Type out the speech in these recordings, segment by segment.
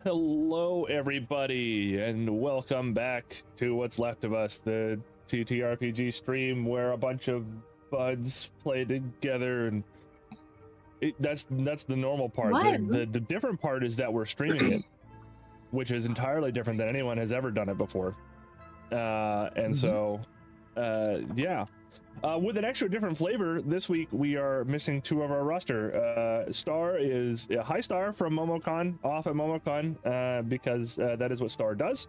Hello, everybody, and welcome back to What's Left of Us, the TTRPG stream where a bunch of buds play together, and that's the normal part. The different part is that we're streaming it, which is entirely different than anyone has ever done it before. So, yeah. With an extra different flavor, this week we are missing two of our roster. Star is Hi Star from MomoCon, off at MomoCon, because that is what Star does.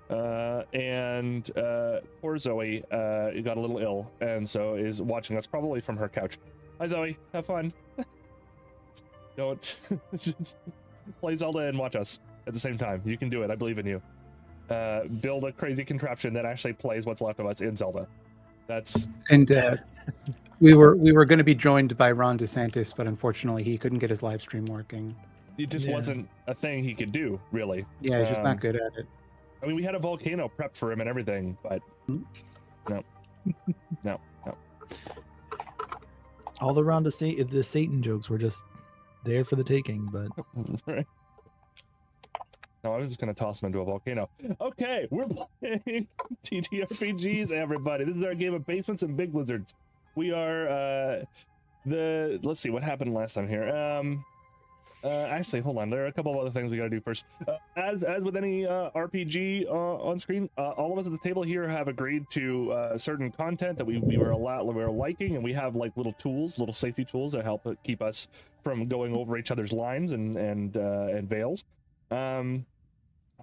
And poor Zoe got a little ill, and so is watching us probably from her couch. Hi Zoe, have fun. Don't just play Zelda and watch us at the same time. You can do it. I believe in you. Build a crazy contraption that actually plays What's Left of Us in Zelda. We were going to be joined by Ron DeSantis, but unfortunately he couldn't get his live stream working. It just wasn't a thing he could do, really. Yeah, he's just not good at it. I mean, we had a volcano prepped for him and everything, but no. All the Ron the Satan jokes were just there for the taking, but right. No, I was just going to toss him into a volcano. Okay, we're playing TTRPGs, everybody. This is our game of Basements and Big Blizzards. We are, let's see, what happened last time here? Actually, hold on. There are a couple of other things we got to do first. As with any RPG on screen, all of us at the table here have agreed to certain content that we were liking, and we have like little tools, little safety tools that help keep us from going over each other's lines and veils.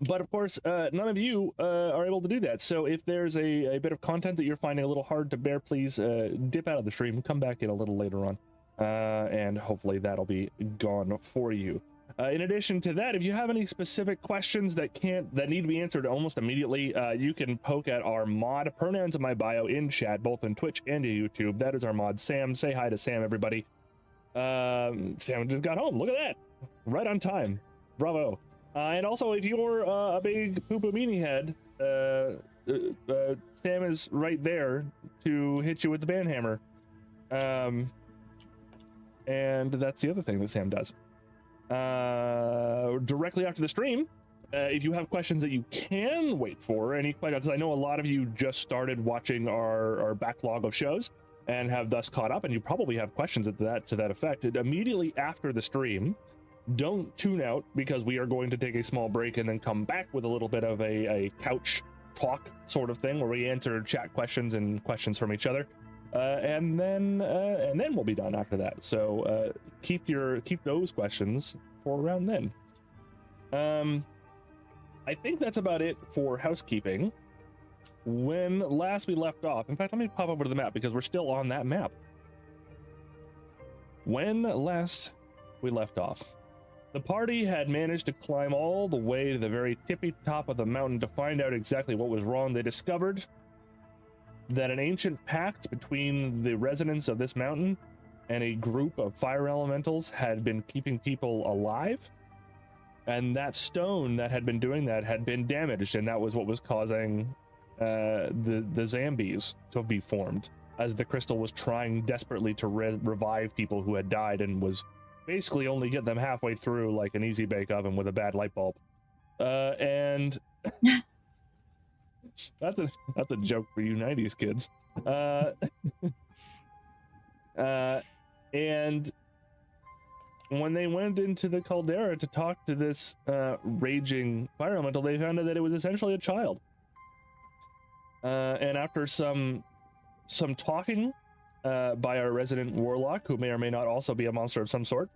But of course, none of you are able to do that. So if there's a bit of content that you're finding a little hard to bear, please dip out of the stream, come back in a little later on, and hopefully that'll be gone for you. In addition to that, if you have any specific questions that need to be answered almost immediately, you can poke at our mod, pronouns in my bio, in chat, both on Twitch and YouTube. That is our mod, Sam. Say hi to Sam, everybody. Sam just got home. Look at that. Right on time. Bravo. And also, if you're a big poo-poo meanie head, Sam is right there to hit you with the band hammer. And that's the other thing that Sam does. Directly after the stream, if you have questions that you can wait for, any questions, I know a lot of you just started watching our backlog of shows and have thus caught up, and you probably have questions to that effect. Immediately after the stream, don't tune out, because we are going to take a small break and then come back with a little bit of a couch talk sort of thing where we answer chat questions and questions from each other, and then we'll be done after that. So keep those questions for around then. I think that's about it for housekeeping. When last we left off, in fact, let me pop over to the map because we're still on that map. When last we left off, the party had managed to climb all the way to the very tippy top of the mountain to find out exactly what was wrong. They discovered that an ancient pact between the residents of this mountain and a group of fire elementals had been keeping people alive. And that stone that had been doing that had been damaged, and that was what was causing the zombies to be formed, as the crystal was trying desperately to revive people who had died and was basically only get them halfway through like an easy bake oven with a bad light bulb. And that's a joke for you 90s kids. And when they went into the caldera to talk to this raging fire elemental, they found out that it was essentially a child. And after some talking by our resident warlock, who may or may not also be a monster of some sort,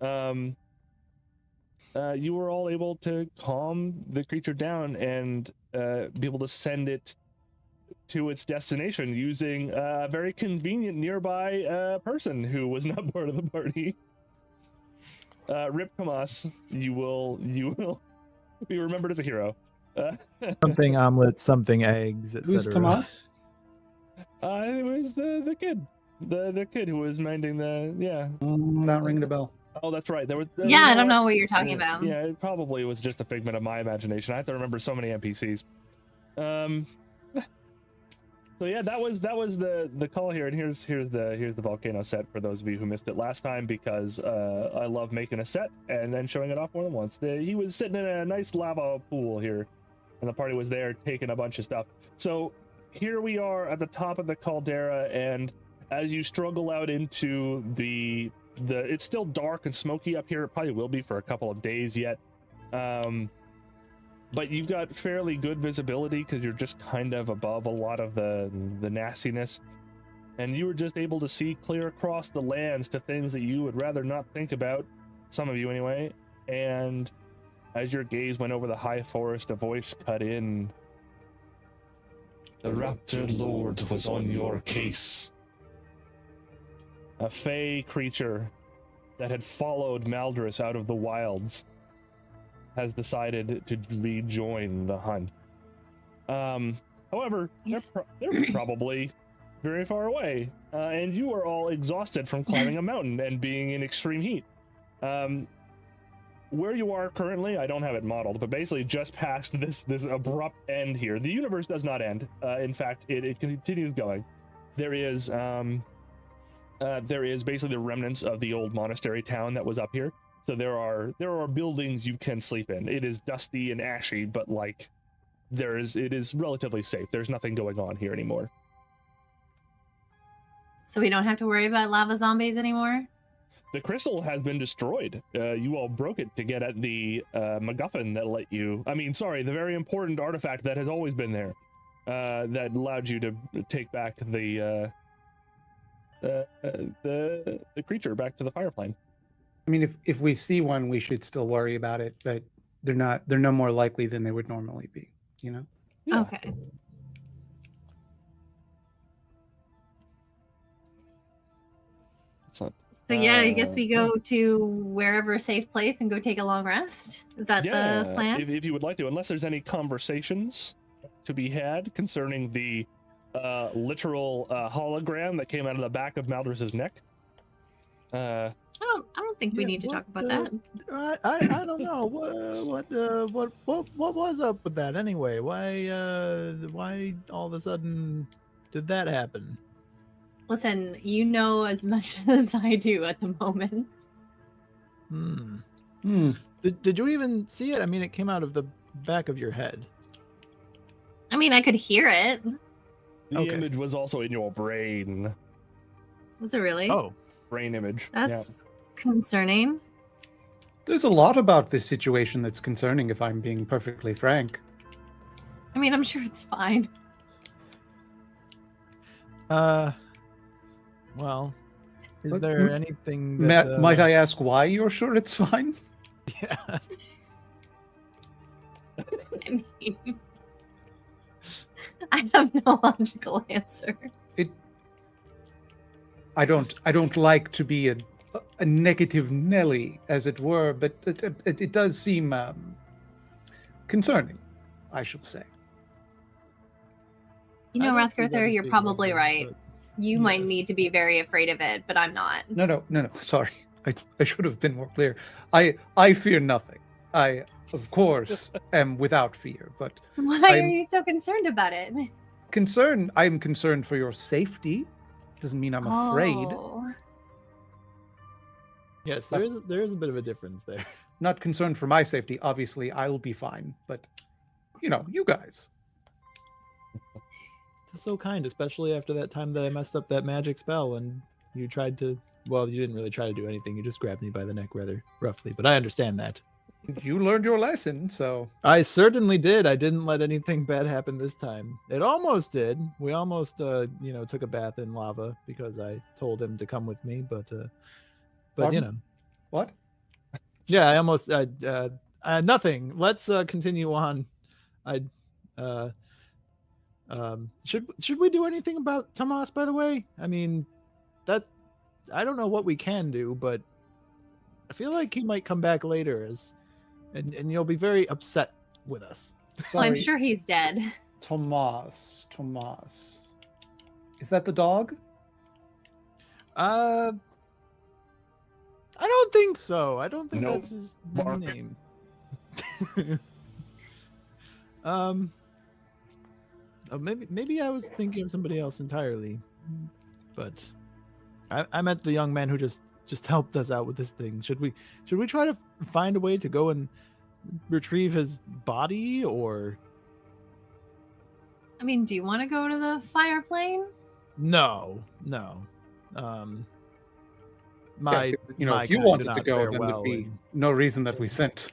you were all able to calm the creature down and be able to send it to its destination using a very convenient nearby person who was not part of the party. Rip Kamas, you will be remembered as a hero. something omelets, something eggs, etc. Who's Tomas? It was the kid, the kid who was minding the Not ringing a bell. Oh, that's right. There was I don't know what you're talking about. Yeah, it probably was just a figment of my imagination. I have to remember so many NPCs. So yeah, that was the call here, and here's the volcano set for those of you who missed it last time, because I love making a set and then showing it off more than once. He was sitting in a nice lava pool here, and the party was there taking a bunch of stuff. So here we are at the top of the caldera, and as you struggle out into the it's still dark and smoky up here. It probably will be for a couple of days yet. But you've got fairly good visibility because you're just kind of above a lot of the nastiness, and you were just able to see clear across the lands to things that you would rather not think about, some of you anyway. And as your gaze went over the high forest, a voice cut in. The Raptor Lord was on your case. A fey creature that had followed Maldris out of the wilds has decided to rejoin the hunt. However, they're probably very far away, and you are all exhausted from climbing a mountain and being in extreme heat. Where you are currently, I don't have it modeled, but basically just past this abrupt end here. The universe does not end. In fact, it continues going. There is basically the remnants of the old monastery town that was up here. So there are buildings you can sleep in. It is dusty and ashy, but like it is relatively safe. There's nothing going on here anymore. So we don't have to worry about lava zombies anymore? The crystal has been destroyed. You all broke it to get at the MacGuffin that let you... the very important artifact that has always been there. That allowed you to take back the creature back to the fire plane. I mean, if we see one, we should still worry about it, but they're no more likely than they would normally be, you know? Yeah. Okay. Excellent. So yeah, I guess we go to wherever safe place and go take a long rest. Is that the plan? If you would like to, unless there's any conversations to be had concerning the literal hologram that came out of the back of Maldris's neck. I don't think we need to talk about that. I don't know what was up with that anyway. Why all of a sudden did that happen? Listen, you know as much as I do at the moment. Did you even see it? I mean, it came out of the back of your head. I mean, I could hear it. The image was also in your brain. Was it really? Oh, brain image. That's concerning. There's a lot about this situation that's concerning, if I'm being perfectly frank. I mean, I'm sure it's fine. Well, is there anything that... Might I ask why you're sure it's fine? Yeah. I mean, I have no logical answer. I don't like to be a negative Nelly, as it were, but it does seem concerning, I shall say. You know, Rathgother, you're probably right. But... You might need to be very afraid of it, but I'm not. No. Sorry, I should have been more clear. I fear nothing. I, of course, am without fear, but why are you so concerned about it? I'm concerned for your safety. Doesn't mean I'm afraid. Yes, there is a bit of a difference there. Not concerned for my safety. Obviously, I'll be fine, but you guys. That's so kind, especially after that time that I messed up that magic spell and you tried to... Well, you didn't really try to do anything. You just grabbed me by the neck rather roughly, but I understand that. You learned your lesson, so... I certainly did. I didn't let anything bad happen this time. It almost did. We almost, took a bath in lava because I told him to come with me, but Pardon? What? Yeah, I almost... nothing. Let's continue on. Should we do anything about Tomas, by the way? I mean, I don't know what we can do, but I feel like he might come back later and you'll be very upset with us. Well, I'm sure he's dead. Tomas. Is that the dog? I don't think so. I don't think that's his Mark. name. maybe I was thinking of somebody else entirely, but I meant the young man who just helped us out with this thing. Should we try to find a way to go and retrieve his body, or I mean, do you want to go to the fire plane? no? My Yeah, 'cause, my if you kind do wanted to not go, fare then well there'd be in- no reason that we sent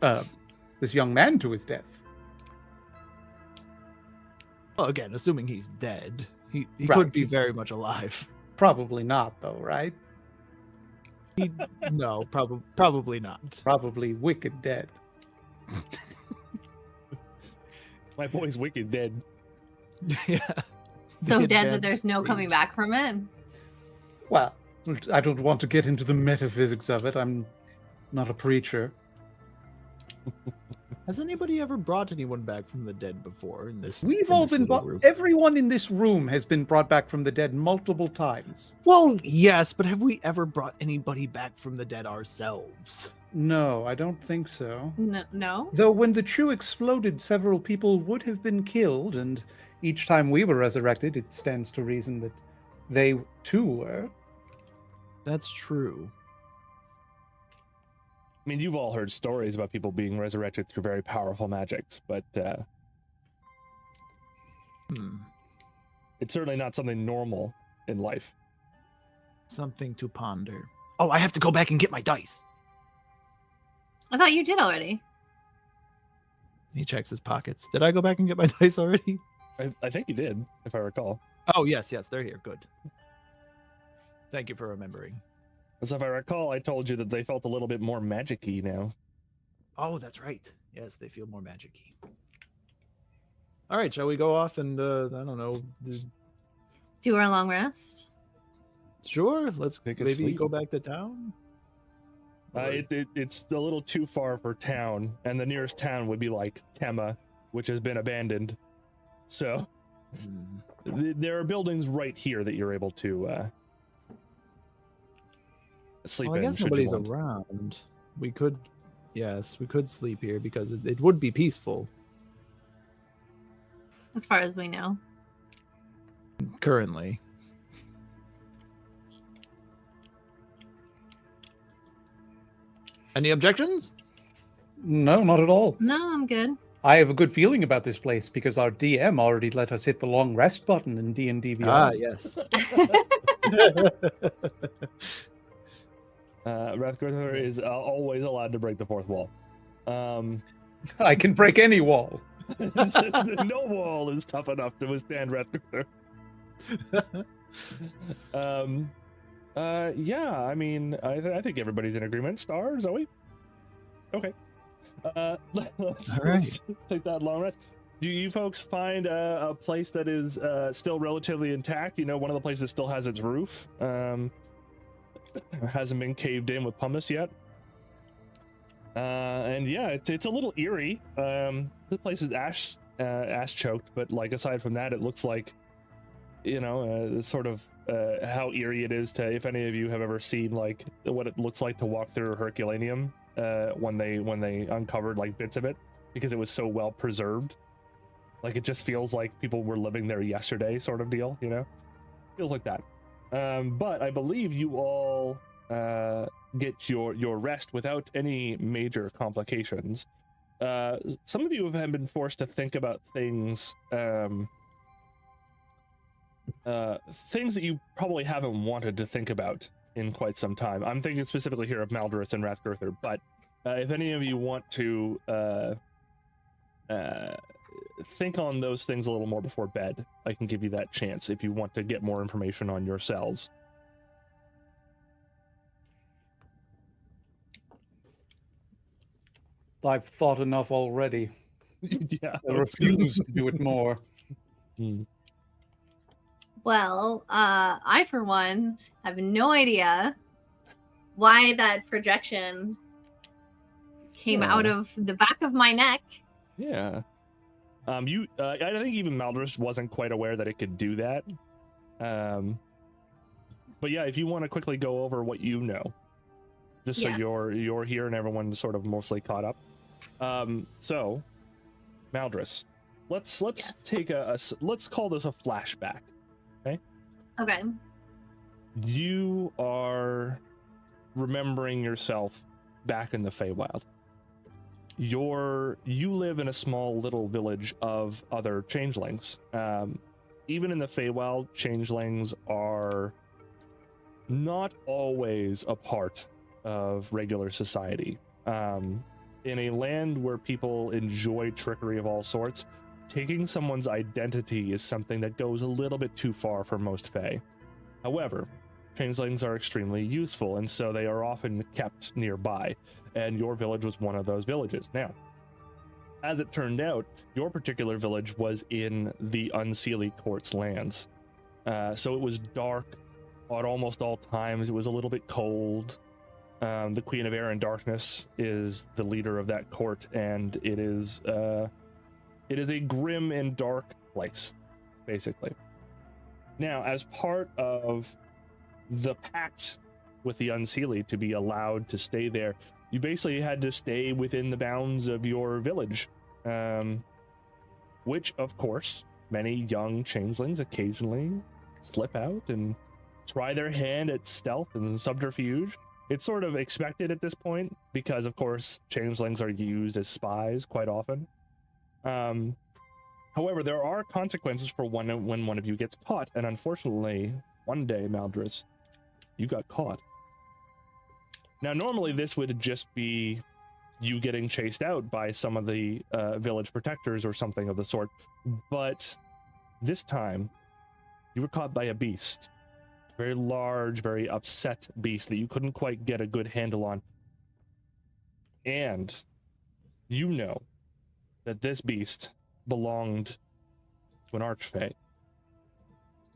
this young man to his death. Well, again, assuming he's dead, he Right, could be he's- very much alive. Probably not, though, right? No, probably not. Probably wicked dead. My boy's wicked dead. Yeah. So The dead that advanced there's no stage. coming back from it. Well, I don't want to get into the metaphysics of it. I'm not a preacher. Has anybody ever brought anyone back from the dead before in this? We've in all this been little brought. group? Everyone in this room has been brought back from the dead multiple times. Well, yes, but have we ever brought anybody back from the dead ourselves? No, I don't think so. No. Though when the Chew exploded, several people would have been killed, and each time we were resurrected, it stands to reason that they too were. That's true. I mean, you've all heard stories about people being resurrected through very powerful magics, but it's certainly not something normal in life. Something to ponder. Oh, I have to go back and get my dice. I thought you did already. He checks his pockets. Did I go back and get my dice already? I think you did, if I recall. Oh, yes, they're here. Good. Thank you for remembering. As if I recall, I told you that they felt a little bit more magic-y now. Oh, that's right. Yes, they feel more magic-y. All right, shall we go off and, I don't know. Do our long rest. Sure, let's Take a maybe sleep. go back to town. Or- It's a little too far for town, and the nearest town would be like Tema, which has been abandoned. So there are buildings right here that you're able to sleep Well, I in. guess should you nobody's want. around. We could sleep here because it would be peaceful As far as we know. currently. Any objections? No, not at all. No, I'm good. I have a good feeling about this place because our DM already let us hit the long rest button in D&D Beyond. Yes. Rathgother is always allowed to break the fourth wall. I can break any wall. No wall is tough enough to withstand Rathgother. Yeah, I mean, I think everybody's in agreement. Star, Zoe? Okay. Let's take that long rest. Do you folks find a place that is still relatively intact? You know, one of the places that still has its roof. Hasn't been caved in with pumice yet. And yeah, it's a little eerie. The place is ash choked, but like aside from that, it looks like, you know, sort of how eerie it is to, if any of you have ever seen like what it looks like to walk through Herculaneum when they uncovered like bits of it, because it was so well preserved. Like it just feels like people were living there yesterday, sort of deal, you know? Feels like that. But I believe you all get your rest without any major complications. Some of you have been forced to think about things things that you probably haven't wanted to think about in quite some time. I'm thinking specifically here of Maldoris and Rathgother, but if any of you want to think on those things a little more before bed, I can give you that chance if you want to get more information on yourselves. I've thought enough already. Yeah. I refuse to do it more. Well, I, for one, have no idea why that projection came out of the back of my neck. Yeah. I think even Maldoris wasn't quite aware that it could do that. But yeah, if you want to quickly go over what you know, just so Yes. you're here and everyone's sort of mostly caught up. So, Maldoris, let's Yes. take let's call this a flashback. Okay. You are remembering yourself back in the Feywild. You live in a small little village of other changelings. Even in the Feywild, changelings are not always a part of regular society. In a land where people enjoy trickery of all sorts, taking someone's identity is something that goes a little bit too far for most Fey. However, changelings are extremely useful, and so they are often kept nearby, and your village was one of those villages. Now, as it turned out, your particular village was in the Unseelie Court's lands. So it was dark at almost all times. It was a little bit cold. The Queen of Air and Darkness is the leader of that court, and it is a grim and dark place, basically. Now, as part of the pact with the Unseelie to be allowed to stay there, you basically had to stay within the bounds of your village, which, of course, many young changelings occasionally slip out and try their hand at stealth and subterfuge. It's sort of expected at this point because, of course, changelings are used as spies quite often. However, there are consequences for when one of you gets caught, and unfortunately, one day, Maldris, you got caught. Now, normally this would just be you getting chased out by some of the village protectors or something of the sort, but this time, you were caught by a beast. Very large, very upset beast that you couldn't quite get a good handle on. And you know that this beast belonged to an archfey.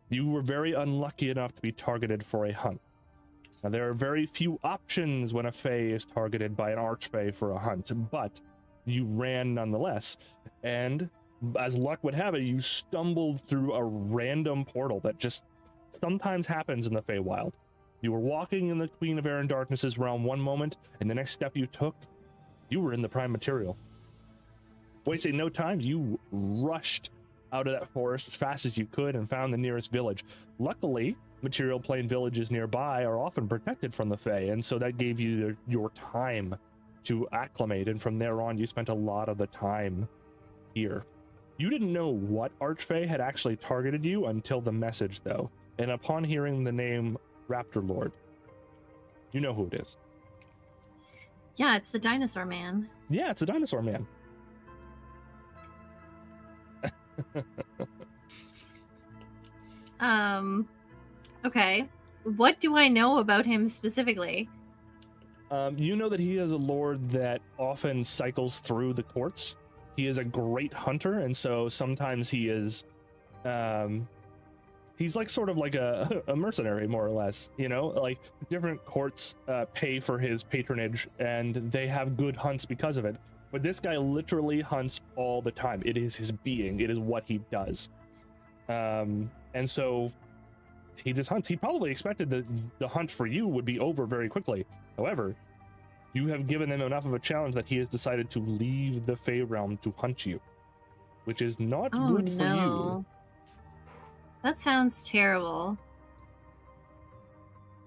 You were very unlucky enough to be targeted for a hunt. Now, there are very few options when a fey is targeted by an archfey for a hunt, but you ran nonetheless. And as luck would have it, you stumbled through a random portal that just sometimes happens in the Feywild. You were walking in the Queen of Air and Darkness's realm one moment, and the next step you took, you were in the prime material. Wasting no time, you rushed out of that forest as fast as you could and found the nearest village. Luckily, material plane villages nearby are often protected from the Fey, and so that gave you your time to acclimate, and from there on, you spent a lot of the time here. You didn't know what archfey had actually targeted you until the message, though. And upon hearing the name Raptor Lord, you know who it is. Yeah, it's the dinosaur man. Yeah, it's a dinosaur man. Okay. What do I know about him specifically? You know that he is a lord that often cycles through the courts. He is a great hunter, and so sometimes he is he's like sort of like a mercenary, more or less, you know, like different courts pay for his patronage and they have good hunts because of it. But this guy literally hunts all the time. It is his being. It is what he does. And so he just hunts. He probably expected that the hunt for you would be over very quickly. However, you have given him enough of a challenge that he has decided to leave the Fey realm to hunt you, which is not good for you. That sounds terrible.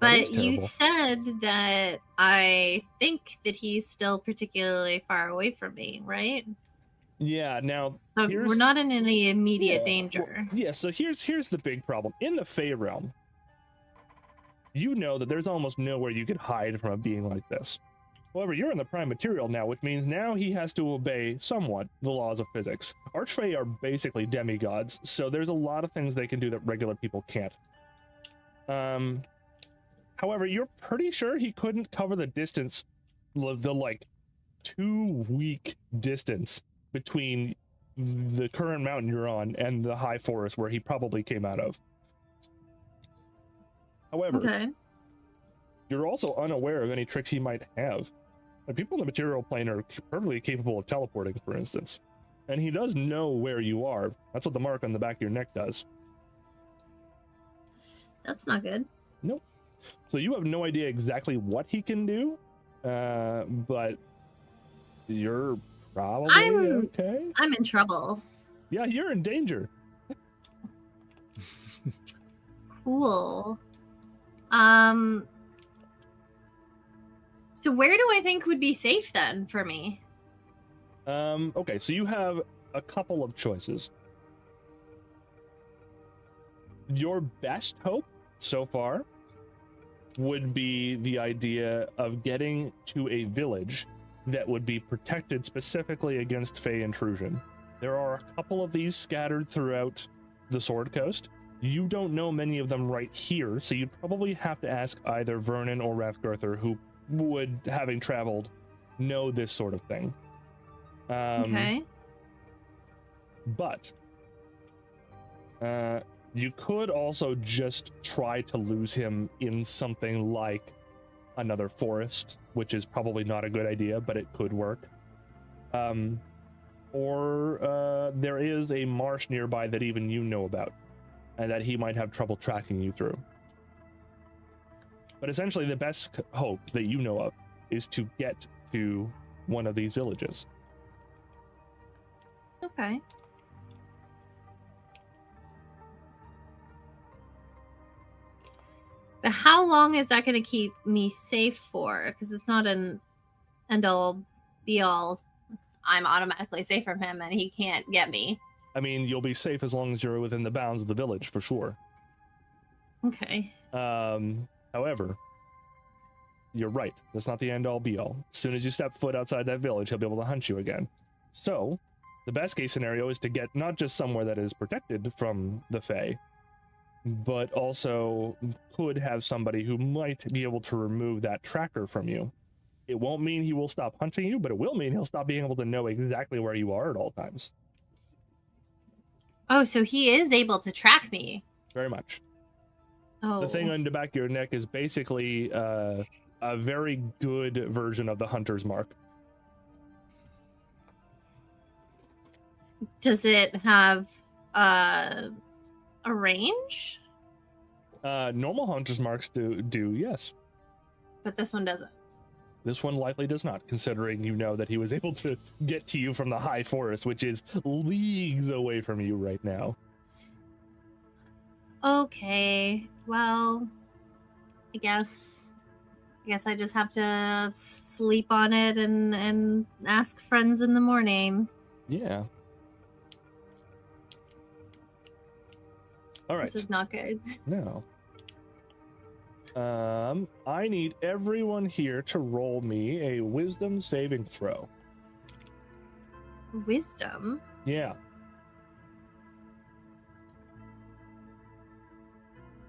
That is But you terrible. said that I think that he's still particularly far away from me, right? Yeah, now So we're not in any immediate danger. Yeah, so here's the big problem. In the Fey realm, you know that there's almost nowhere you could hide from a being like this. However, you're in the prime material now, which means now he has to obey somewhat the laws of physics. Archfey are basically demigods, so there's a lot of things they can do that regular people can't. However, you're pretty sure he couldn't cover the distance, the like 2-week distance between the current mountain you're on and the high forest where he probably came out of. However, Okay. you're also unaware of any tricks he might have. Like, people in the material plane are perfectly capable of teleporting, for instance. And he does know where you are. That's what the mark on the back of your neck does. That's not good. Nope. So you have no idea exactly what he can do, but you're probably okay. I'm in trouble. Yeah, you're in danger. Cool. So where do I think would be safe then for me? Okay, so you have a couple of choices. Your best hope so far would be the idea of getting to a village that would be protected specifically against Fey intrusion. There are a couple of these scattered throughout the Sword Coast. You don't know many of them right here, so you'd probably have to ask either Vernon or Rathgurther, who would, having traveled, know this sort of thing. Okay. But you could also just try to lose him in something like another forest, which is probably not a good idea, but it could work. Or there is a marsh nearby that even you know about, and that he might have trouble tracking you through. But essentially, the best hope that you know of is to get to one of these villages. Okay. But how long is that going to keep me safe for? Because it's not an end-all, be-all. I'm automatically safe from him, and he can't get me. I mean, you'll be safe as long as you're within the bounds of the village, for sure. Okay. However, you're right. That's not the end-all, be-all. As soon as you step foot outside that village, he'll be able to hunt you again. So, the best-case scenario is to get not just somewhere that is protected from the Fae, but also could have somebody who might be able to remove that tracker from you. It won't mean he will stop hunting you, but it will mean he'll stop being able to know exactly where you are at all times. Oh, so he is able to track me. Very much. Oh. The thing on the back of your neck is basically a very good version of the hunter's mark. Does it have a range? Normal hunter's marks do, yes. But this one doesn't. This one likely does not, considering you know that he was able to get to you from the high forest, which is leagues away from you right now. Okay. Well, I guess I just have to sleep on it and ask friends in the morning. Yeah. All right. This is not good. No. I need everyone here to roll me a wisdom saving throw. Wisdom? Yeah.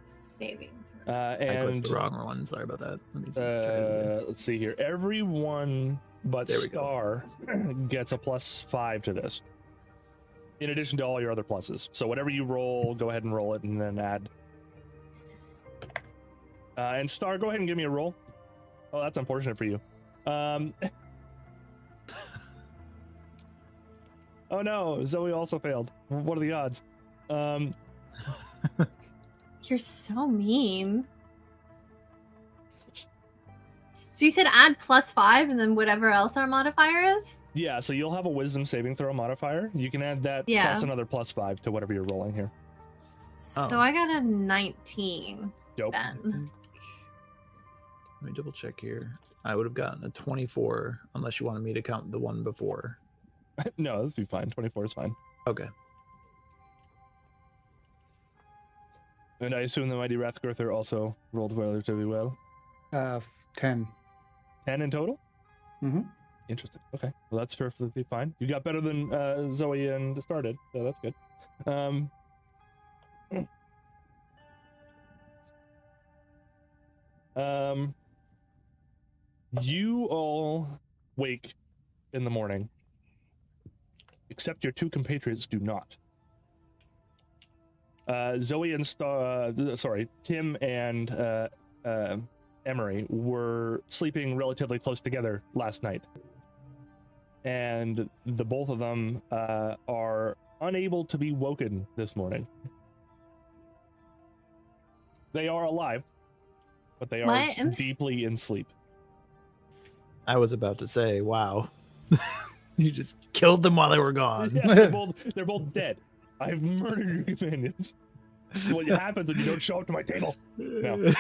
Saving. I And clicked the wrong one. Sorry about that. Let me see. let's see here. Everyone but There we Star gets a +5 to this. In addition to all your other pluses. So whatever you roll, go ahead and roll it and then add. And Star, go ahead and give me a roll. Oh, that's unfortunate for you. Oh no, Zoe also failed. What are the odds? You're so mean. So you said add +5 and then whatever else our modifier is? Yeah, so you'll have a wisdom saving throw modifier. You can add that Yeah. plus another +5 to whatever you're rolling here. So Oh. I got a 19 Dope. then. Let me double check here. I would have gotten a 24 unless you wanted me to count the one before. No, this would be fine. 24 is fine. Okay. And I assume the Mighty Rathgurther also rolled relatively well. 10. 10 in total? Mm-hmm. Interesting. Okay. Well, that's perfectly fine. You got better than Zoe and Star did, so that's good. You all wake in the morning, except your two compatriots do not. Zoe and Tim and Emery were sleeping relatively close together last night. And the both of them are unable to be woken this morning. They are alive, but they are What? deeply in sleep. I was about to say, wow. You just killed them while they were gone. Yeah, they're both dead. I've murdered your companions. What happens when you don't show up to my table? No.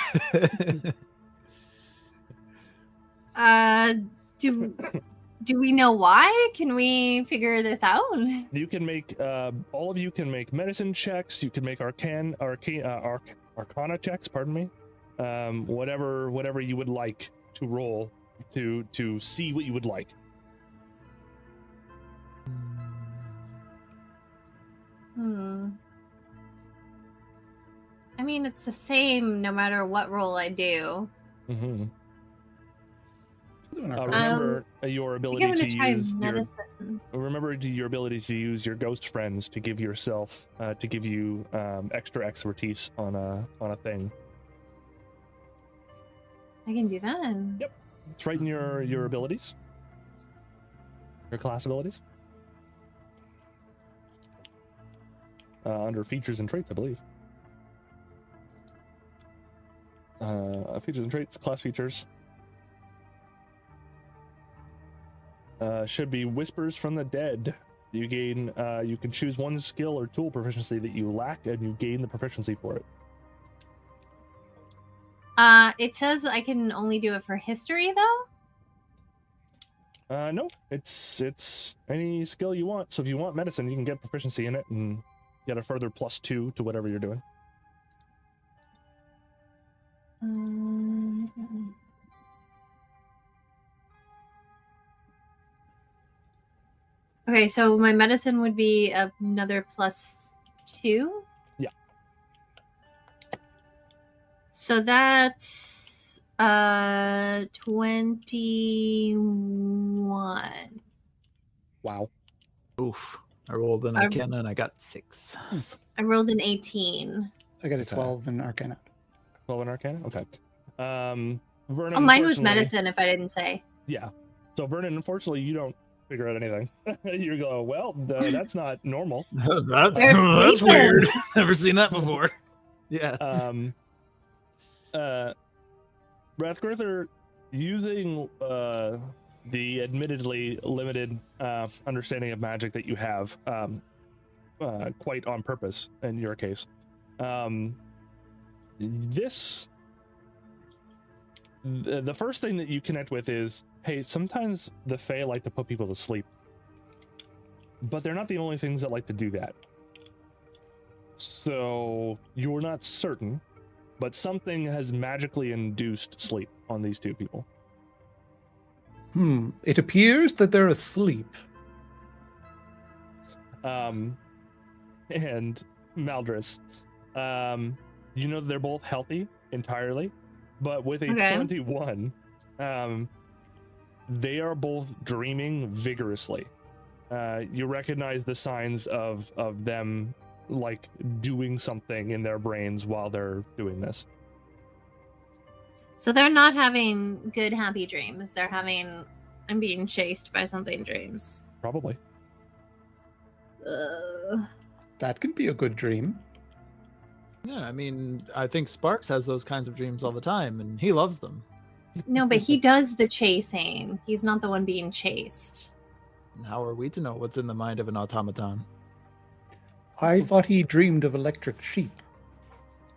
Do we know why? Can we figure this out? You can make all of you can make medicine checks. You can make arcana checks. Pardon me. Whatever you would like to roll to see what you would like. I mean, it's the same no matter what roll I do. Mm-hmm. Remember your ability to use your ability to use your ghost friends to give yourself extra expertise on a thing. I can do that. Yep, it's right in your abilities, your class abilities, under features and traits, I believe. Features and traits, class features. Should be Whispers from the Dead. You gain, you can choose one skill or tool proficiency that you lack, and you gain the proficiency for it. It says I can only do it for history, though? No, it's any skill you want. So if you want medicine, you can get proficiency in it and get a further +2 to whatever you're doing. Okay, so my medicine would be another +2? Yeah. So that's 21. Wow. Oof. I rolled an Arcana and I got 6. I rolled an 18. I got a 12 in Arcana. 12 in Arcana? Okay. Vernon, mine was medicine, if I didn't say. Yeah. So Vernon, unfortunately, you don't figure out anything. You go, well, that's not normal. That's weird. Never seen that before. Yeah. Rathgirther, using the admittedly limited understanding of magic that you have, quite on purpose in your case, the first thing that you connect with is, hey, sometimes the Fae like to put people to sleep, but they're not the only things that like to do that. So you're not certain, but something has magically induced sleep on these two people. It appears that they're asleep. And Maldris, you know they're both healthy entirely, but with a 21, they are both dreaming vigorously. You recognize the signs of them like doing something in their brains while they're doing this. So they're not having good, happy dreams. They're having, I'm being chased by something dreams. Probably. That could be a good dream. Yeah, I mean, I think Sparks has those kinds of dreams all the time, and he loves them. No, but he does the chasing. He's not the one being chased. And how are we to know what's in the mind of an automaton? I thought he dreamed of electric sheep.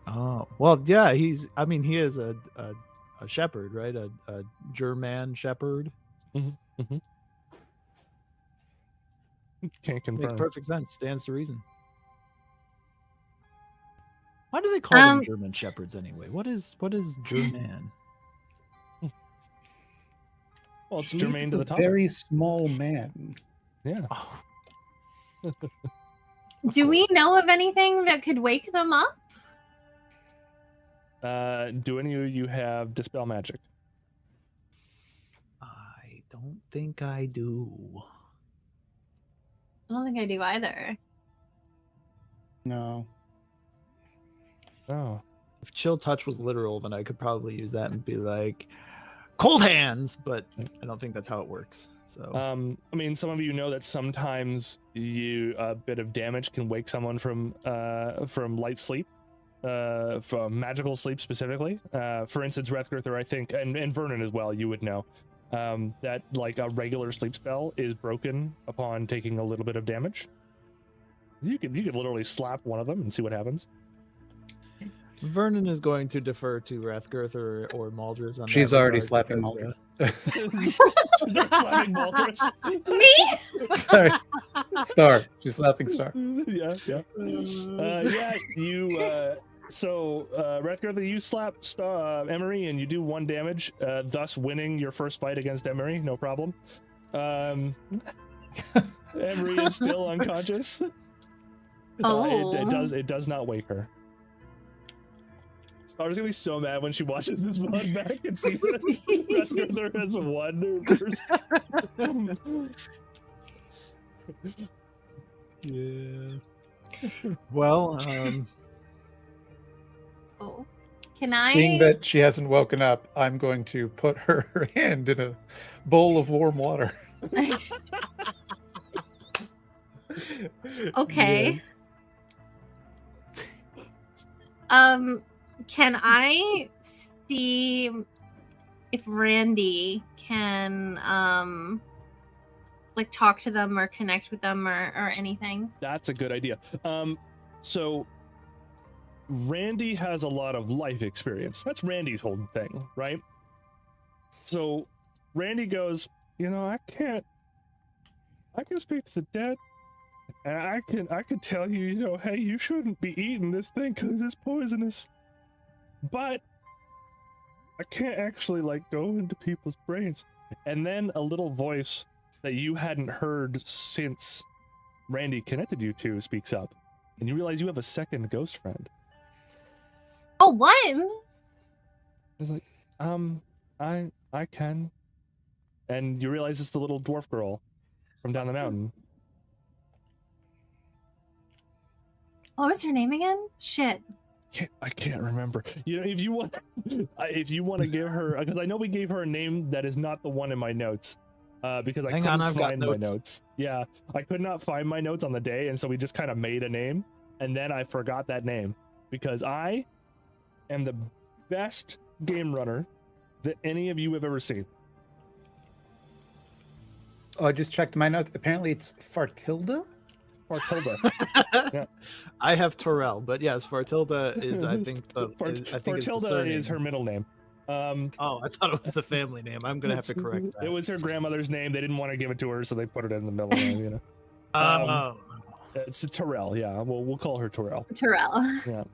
Oh, well, yeah, he is a shepherd, right? A German shepherd. Mm-hmm. Mm-hmm. Can't confirm. Makes perfect sense. Stands to reason. Why do they call them German shepherds anyway? What is German? Well, it's germane to the topic. Very small man. Yeah. Oh. Do we know of anything that could wake them up? Do any of you have Dispel Magic? I don't think I do. I don't think I do either. No. Oh. If Chill Touch was literal, then I could probably use that and be like, cold hands, but I don't think that's how it works. So I mean, some of you know that sometimes a bit of damage can wake someone from light sleep, from magical sleep specifically. For instance, Rathgirther, I think, and Vernon as well, you would know. that like a regular sleep spell is broken upon taking a little bit of damage. You could literally slap one of them and see what happens. Vernon is going to defer to Rathgirth or Maldris on She's that already regard slapping because, Maldris. She's like slapping Walrus. Me? Sorry. Star. She's slapping Star. Yeah. You so Rathgirth, you slap Emery and you do 1 damage, thus winning your first fight against Emery, no problem. Emery is still unconscious. Oh. It does not wake her. Star's gonna be so mad when she watches this one back and see that Rathgirth has 1 burst. Yeah. Well, Oh. Can Seeing I? that she hasn't woken up, I'm going to put her hand in a bowl of warm water. Okay. Yes. Can I see if Randy can like talk to them or connect with them or anything? That's a good idea. So Randy has a lot of life experience. That's Randy's whole thing, right? So Randy goes, I can speak to the dead. And I can tell you, hey, you shouldn't be eating this thing because it's poisonous. But I can't actually like go into people's brains. And then a little voice that you hadn't heard since Randy connected you to speaks up. And you realize you have a second ghost friend. Oh, what? It's like, I can. And you realize it's the little dwarf girl from down the mountain. What was her name again? Shit. I can't remember. If you want to give her, because I know we gave her a name that is not the one in my notes, because I couldn't find my notes. Yeah, I could not find my notes on the day, and so we just kind of made a name, and then I forgot that name because I am the best game runner that any of you have ever seen. Oh, I just checked my notes. Apparently, it's Fartilda. Fartilda. Yeah. I have Torel, but yes, Fartilda is I think Fartilda is her middle name. Oh, I thought it was the family name. I'm gonna have to correct that. It was her grandmother's name. They didn't want to give it to her, so they put it in the middle name. It's Terrell. Yeah, we'll call her Terrell. Terrell. Yeah.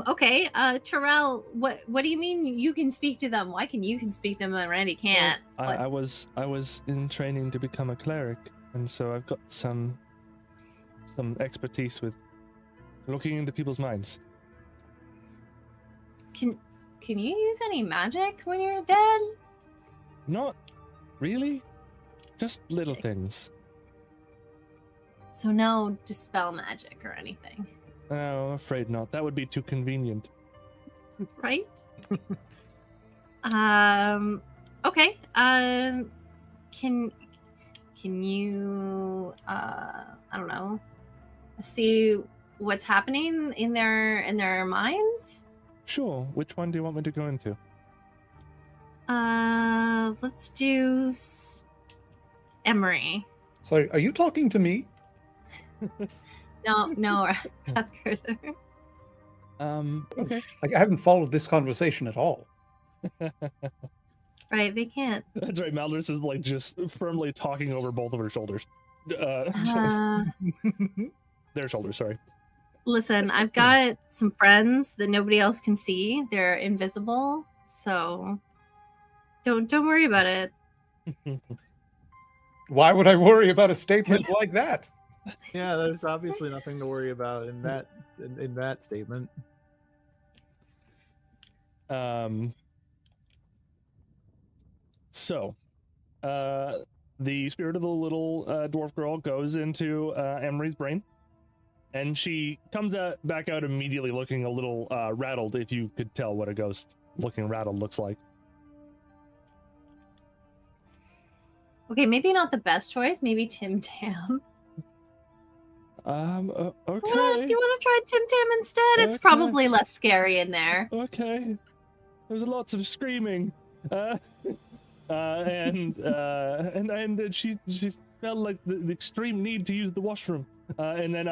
Okay. Terrell, what do you mean you can speak to them? Why can you speak to them and Randy can't? I was in training to become a cleric, and so I've got some expertise with looking into people's minds. Can you use any magic when you're dead? Not really, just little things. So no dispel magic or anything. No, I'm afraid not. That would be too convenient. Right? Okay. Can you I don't know, see what's happening in their minds? Sure. Which one do you want me to go into? Let's do Emery. Sorry, are you talking to me? No, that's further. Okay. I haven't followed this conversation at all. Right, they can't. That's right. Maldris is like just firmly talking over both of her shoulders. Their shoulders, sorry. Listen, I've got some friends that nobody else can see. They're invisible, so don't worry about it. Why would I worry about a statement like that? Yeah, there's obviously nothing to worry about in that statement. So, the spirit of the little dwarf girl goes into Emery's brain, and she comes back out immediately looking a little rattled, if you could tell what a ghost looking rattled looks like. Okay, maybe not the best choice. Maybe Tim Tam. Okay. Do you want to try Tim Tam instead? It's Okay. probably less scary in there. Okay. There's lots of screaming. And she felt like the extreme need to use the washroom. And then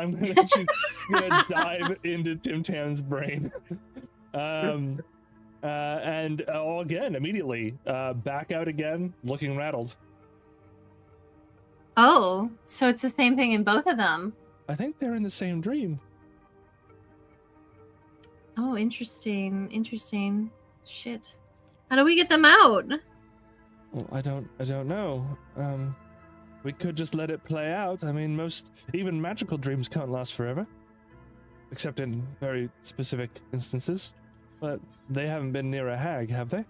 she's gonna dive into Tim Tam's brain. Again, immediately, back out again, looking rattled. Oh, so it's the same thing in both of them. I think they're in the same dream. Oh, interesting. Interesting. Shit. How do we get them out? Well, I don't know. We could just let it play out. I mean, even magical dreams can't last forever. Except in very specific instances. But they haven't been near a hag, have they?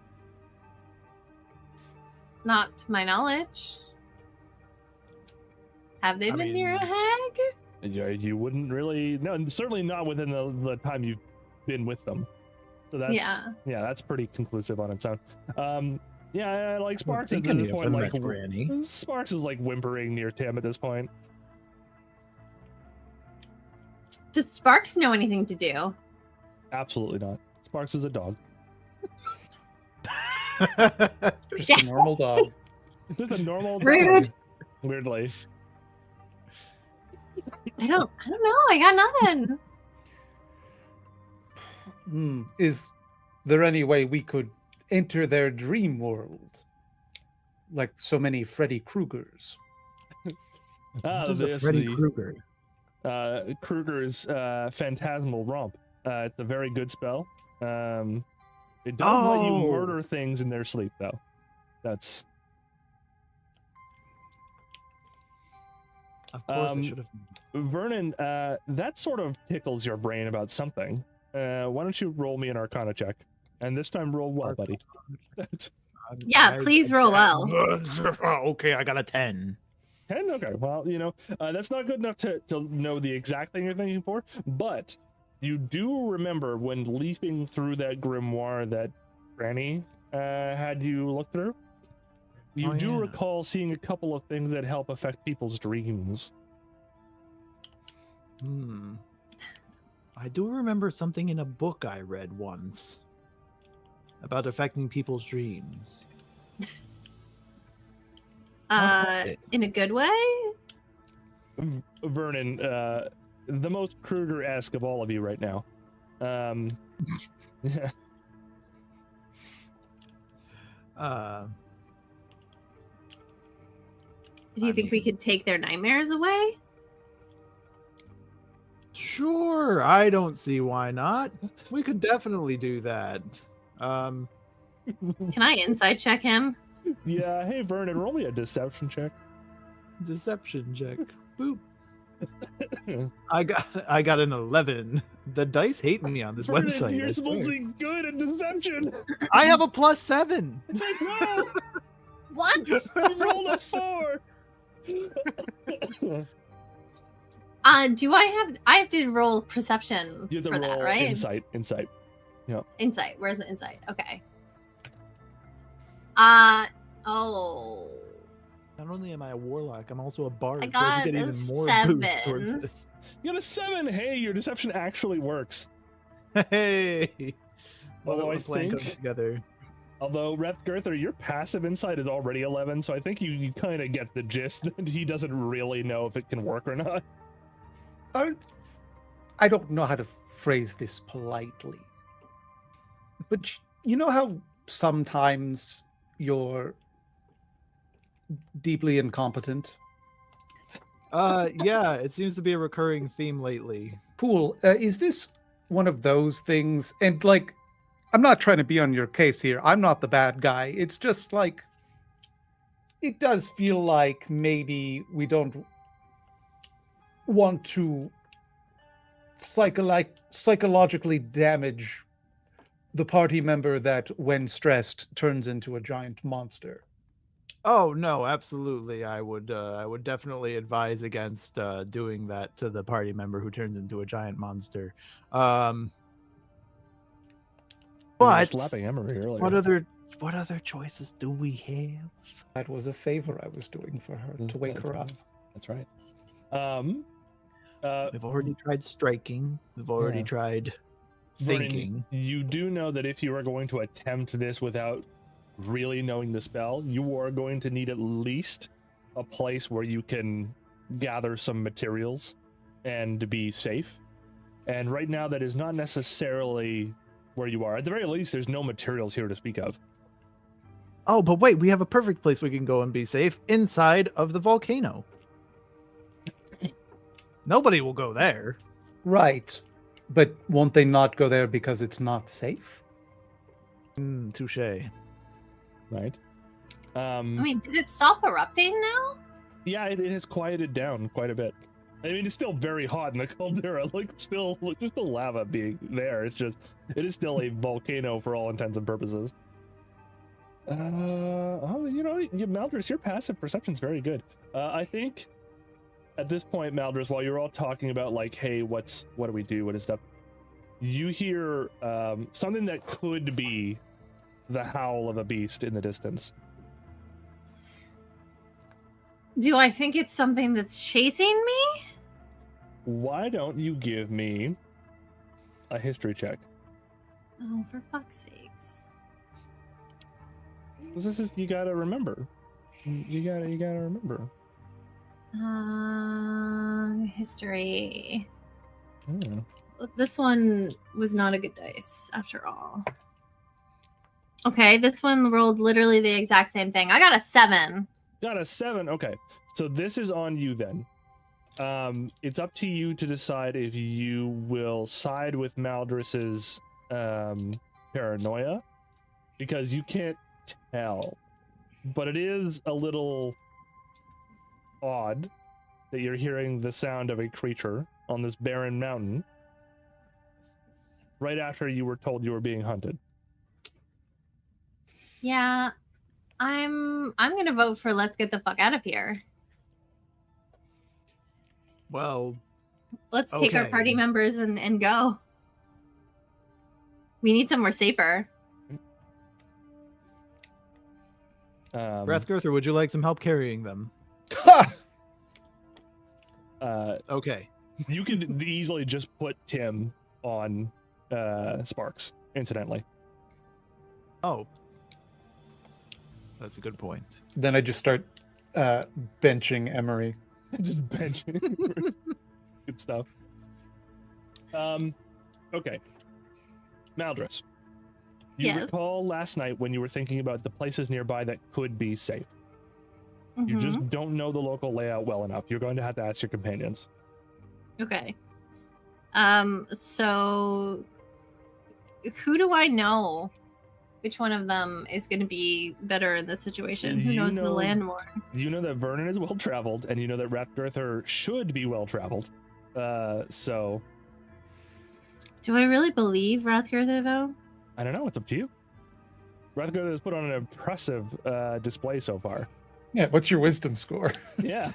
Not to my knowledge. Have they been near a hag? You wouldn't really... No, certainly not within the time you've been with them. So that's... Yeah, that's pretty conclusive on its own. Like Sparks is at this point, like... Granny. Sparks is like whimpering near Tim at this point. Does Sparks know anything to do? Absolutely not. Sparks is a dog. Just a normal dog. Just a normal Rude. dog. Weirdly. I don't know. I got nothing. Is there any way we could enter their dream world? Like so many Freddy Kruegers. Freddy Krueger? Krueger's Phantasmal Romp. It's a very good spell. It does let you murder things in their sleep, though. That's... Of course, I should have. Vernon, that sort of tickles your brain about something. Why don't you roll me an Arcana check? And this time roll well, buddy. Yeah, please roll well. Okay, I got a 10. 10? Okay, well, that's not good enough to know the exact thing you're thinking for, but you do remember when leafing through that grimoire that Granny had you look through? You do recall seeing a couple of things that help affect people's dreams. I do remember something in a book I read once about affecting people's dreams. In a good way? Vernon, the most Krueger-esque of all of you right now. Yeah. Do you think we could take their nightmares away? Sure, I don't see why not. We could definitely do that. Can I insight check him? Yeah, hey Vernon, roll me a deception check. Deception check. Boop. I got an 11. The dice hate me on this Vernon, website. You're supposed to be good at deception. I have a +7. No, What? you rolled a 4. Do I have to roll perception You have to for roll that, right? Insight. Yeah. Insight. Where's the insight? Okay. Oh. Not only am I a warlock, I'm also a bard. I got so I get a even more 7. boost towards this. You got a 7. Hey, your deception actually works. Hey. Although I plan comes think, together. although Girther, your passive insight is already 11, so I think you kind of get the gist that he doesn't really know if it can work or not. I don't know how to phrase this politely, but you know how sometimes you're deeply incompetent? Yeah, it seems to be a recurring theme lately. Pool, is this one of those things? And like, I'm not trying to be on your case here. I'm not the bad guy. It's just like, it does feel like maybe we don't want to psychologically damage the party member that, when stressed, turns into a giant monster. Oh no, absolutely. I would definitely advise against doing that to the party member who turns into a giant monster. You were But slapping Emery earlier. what other choices do we have? That was a favor I was doing for her, to wake her up. That's right. We've already tried striking. We've already tried Vernon, thinking. you do know that if you are going to attempt this without really knowing the spell, you are going to need at least a place where you can gather some materials and be safe. And right now, that is not necessarily where you are. At the very least, there's no materials here to speak of. Oh, but wait, we have a perfect place we can go and be safe inside of the volcano. Nobody will go there. Right. But won't they not go there because it's not safe? Touche. Right. I mean, did it stop erupting now? Yeah, it has quieted down quite a bit. I mean, it's still very hot in the caldera. Like, there's still lava being there. It is still a volcano for all intents and purposes. Maldris, your passive perception's very good. I think at this point, Maldris, while you're all talking about like, hey, what do we do? What is stuff? You hear something that could be the howl of a beast in the distance. Do I think it's something that's chasing me? Why don't you give me a history check? Oh, for fuck's sakes. This is, you gotta remember. You gotta remember. History. Hmm. This one was not a good dice, after all. Okay, this one rolled literally the exact same thing. I got a 7. Got a 7. Okay, so this is on you then. It's up to you to decide if you will side with Maldris's paranoia, because you can't tell, but it is a little odd that you're hearing the sound of a creature on this barren mountain right after you were told you were being hunted. Yeah, I'm gonna vote for let's get the fuck out of here. Well, Let's take our Okay. party members and go. We need somewhere safer. Rathgirther, would you like some help carrying them? Okay. You can easily just put Tim on Sparks, incidentally. Oh. That's a good point. Then I just start benching Emery. Just benching. Good stuff. Okay. Maldris, you Yes. recall last night when you were thinking about the places nearby that could be safe. You Mhm. just don't know the local layout well enough. You're going to have to ask your companions. Okay. So who do I know? Which one of them is going to be better in this situation? Who You knows the know- land more? You know that Vernon is well traveled, and you know that Rathgirther should be well traveled. So Do I really believe Rathgirther though? I don't know. It's up to you. Rathgirther has put on an impressive display so far. Yeah, what's your wisdom score? Yeah.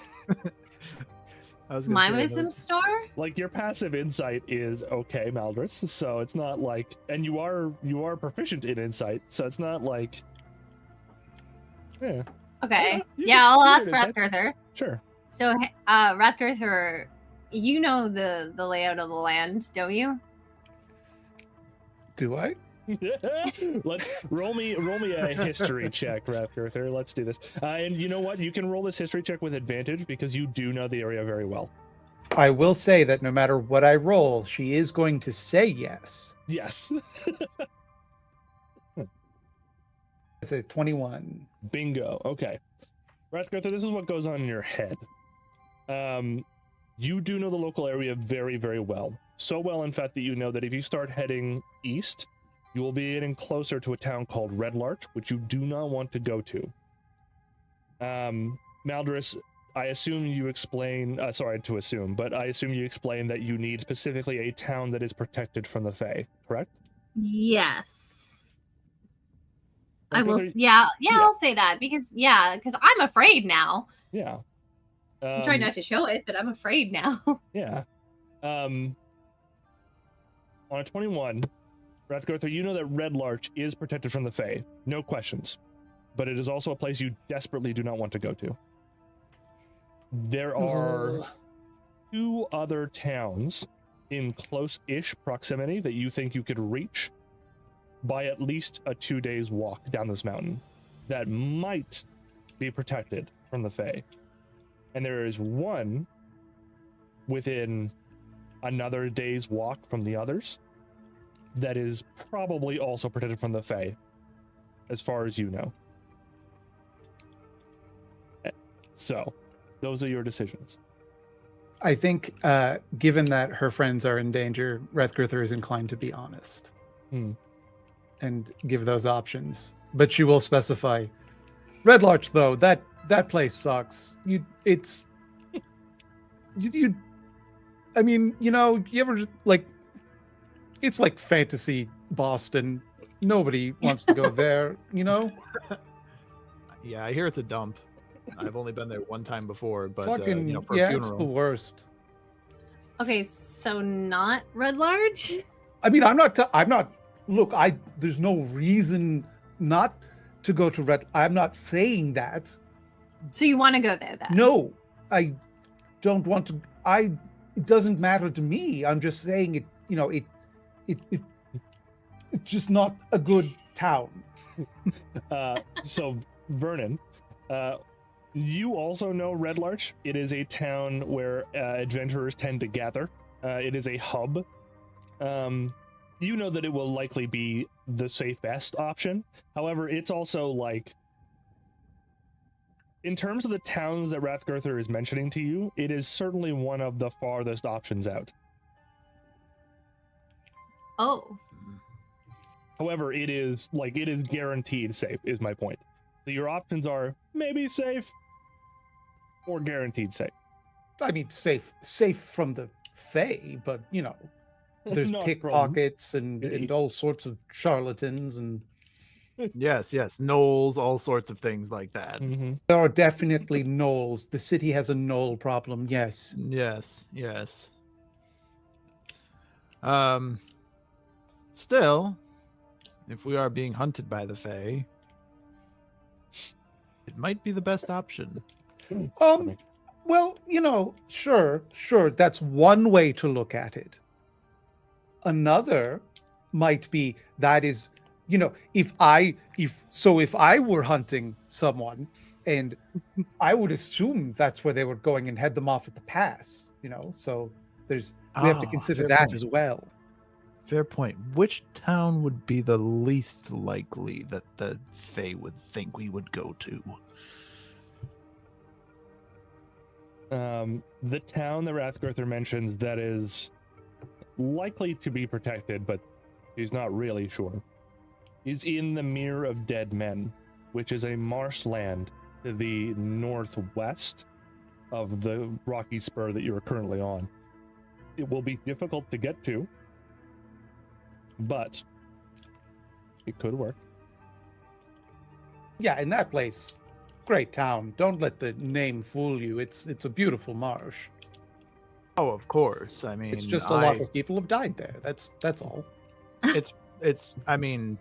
I was gonna My say, wisdom star? Like, your passive insight is okay, Maldris, so it's not like, and you are proficient in insight, so it's not like, yeah, Okay. you Yeah, can- I'll you ask can insight. Rathgirther. Sure. So, Rathgirther, you know the layout of the land, don't you? Do I? Let's roll me a history check, Rathgirther. Let's do this. And you know what? You can roll this history check with advantage because you do know the area very well. I will say that no matter what I roll, she is going to say yes. Yes. It's a 21. Bingo. Okay. Rathgirther, this is what goes on in your head. You do know the local area very, very well. So well, in fact, that you know that if you start heading east, you will be getting closer to a town called Red Larch, which you do not want to go to. Maldris, I assume you explain, sorry to assume, but I assume you explain that you need specifically a town that is protected from the Fae, correct? Yes. I will. Rathgirther, Yeah, yeah. I'll say that because I'm afraid now. Yeah. I'm trying not to show it, but I'm afraid now. Yeah. On a 21, Rathgirther, you know that Red Larch is protected from the Fae. No questions. But it is also a place you desperately do not want to go to. There are 2 other towns in close-ish proximity that you think you could reach by at least a 2 days walk down this mountain. that might be protected from the Fae. And there is one within another day's walk from the others that is probably also protected from the Fae, as far as you know. So, those are your decisions. I think, given that her friends are in danger, Rathgrither is inclined to be honest and give those options. But she will specify, Red Larch, though, that place sucks. I mean, you know, you ever like, it's like fantasy Boston. Nobody wants to go there, you know? Yeah, I hear it's a dump. I've only been there one time before, but Fucking, you know, for a yeah, funeral. it's the worst. Okay, so not Red Large? I mean, look, there's no reason not to go to Red. I'm not saying that. So you want to go there then? No, I don't want to. It doesn't matter to me. I'm just saying it. You know, it's just not a good town. So Vernon, you also know Red Larch. It is a town where adventurers tend to gather. It is a hub. You know that it will likely be the safest option. However, it's also like, in terms of the towns that Rathgirther is mentioning to you, it is certainly one of the farthest options out. Oh. However, it is guaranteed safe, is my point. So your options are maybe safe or guaranteed safe. I mean, safe from the Fae, but you know, there's Not pickpockets and all sorts of charlatans, and Yes, gnolls, all sorts of things like that. Mm-hmm. there are definitely gnolls. The city has a gnoll problem. Yes. Yes. Still, if we are being hunted by the Fae, it might be the best option. Well, you know, sure, that's one way to look at it. Another might be that is, you know, if I were hunting someone, and I would assume that's where they were going and head them off at the pass, you know. So we have to consider fair that point. as well. Fair point. Which town would be the least likely that the Fae would think we would go to? The town that Rathgirther mentions that is likely to be protected, but he's not really sure, is in the Mere of Dead Men, which is a marshland to the northwest of the rocky spur that you're currently on. It will be difficult to get to, but it could work. Yeah, in that place, great town. Don't let the name fool you. It's a beautiful marsh. Oh, of course. I mean, It's just a lot of people have died there. That's all. it's. I mean,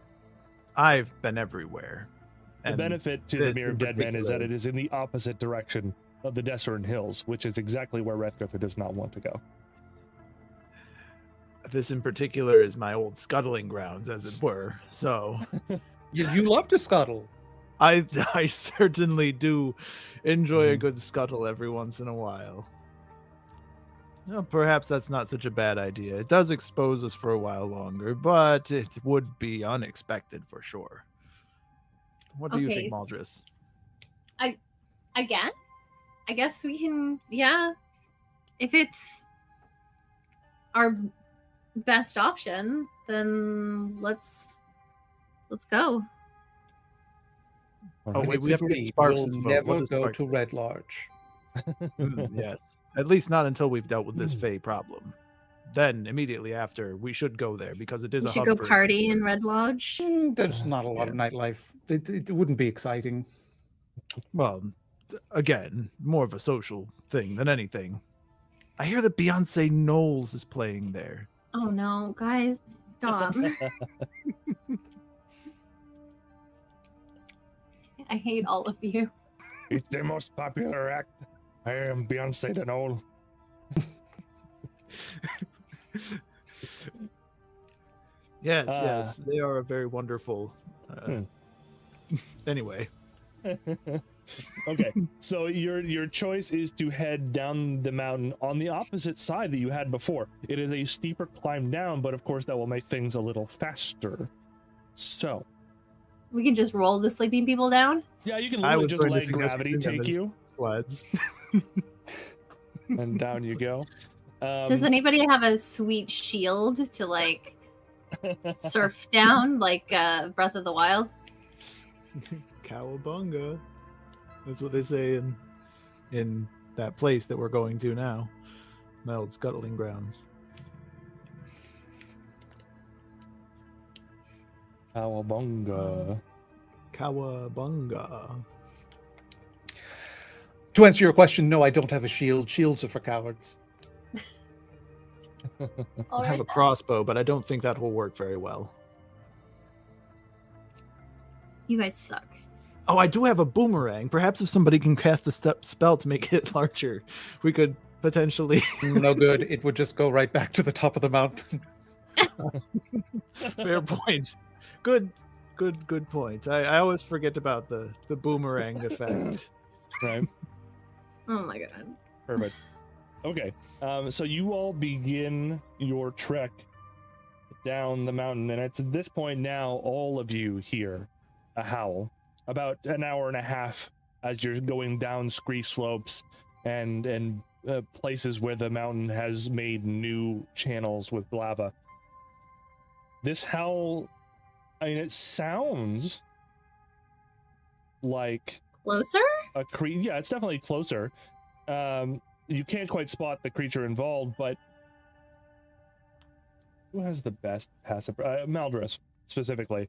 I've been everywhere. The benefit to the Mere of Dead Men is that it is in the opposite direction of the Desserin Hills, which is exactly where Rathgirther does not want to go. This in particular is my old scuttling grounds, as it were. So You love to scuttle. I certainly do enjoy a good scuttle every once in a while. Well, perhaps that's not such a bad idea. It does expose us for a while longer, but it would be unexpected for sure. What do you think, Maldris? I guess we can, yeah. If it's our best option, then let's go. Oh, wait, It's we have to agreed. get Sparks' We'll vote. never What does go Sparks to say? Red Larch. Yes. At least not until we've dealt with this Fae problem. Then immediately after, we should go there because it is We a should hub go for party in adventure. Red Lodge. There's not a lot of nightlife. It wouldn't be exciting. Well, again, more of a social thing than anything. I hear that Beyonce Knowles is playing there. Oh no, guys, stop. I hate all of you. It's the most popular act. I am Beyonce the Knoll. Yes, they are a very wonderful. Anyway, Okay, so your choice is to head down the mountain on the opposite side that you had before. It is a steeper climb down, but of course that will make things a little faster. So We can just roll the sleeping people down. yeah, you can I literally was just going to let suggest gravity using them take as you, sleds. and down you go. Does anybody have a sweet shield to like surf down like Breath of the Wild? Cowabunga. That's what they say in that place that we're going to now. My old scuttling grounds. Cowabunga. Cowabunga. To answer your question, no, I don't have a shield. Shields are for cowards. I have a crossbow, but I don't think that will work very well. You guys suck. Oh, I do have a boomerang. Perhaps if somebody can cast a spell to make it larger, we could potentially... No good. It would just go right back to the top of the mountain. Fair point. Good point. I always forget about the boomerang effect. Right. Oh my god. Perfect. Okay. So you all begin your trek down the mountain, and it's at this point now all of you hear a howl. About an hour and a half as you're going down scree slopes and places where the mountain has made new channels with lava. This howl, I mean, it sounds like Closer? yeah, it's definitely closer. You can't quite spot the creature involved, but who has the best passive? Maldris specifically.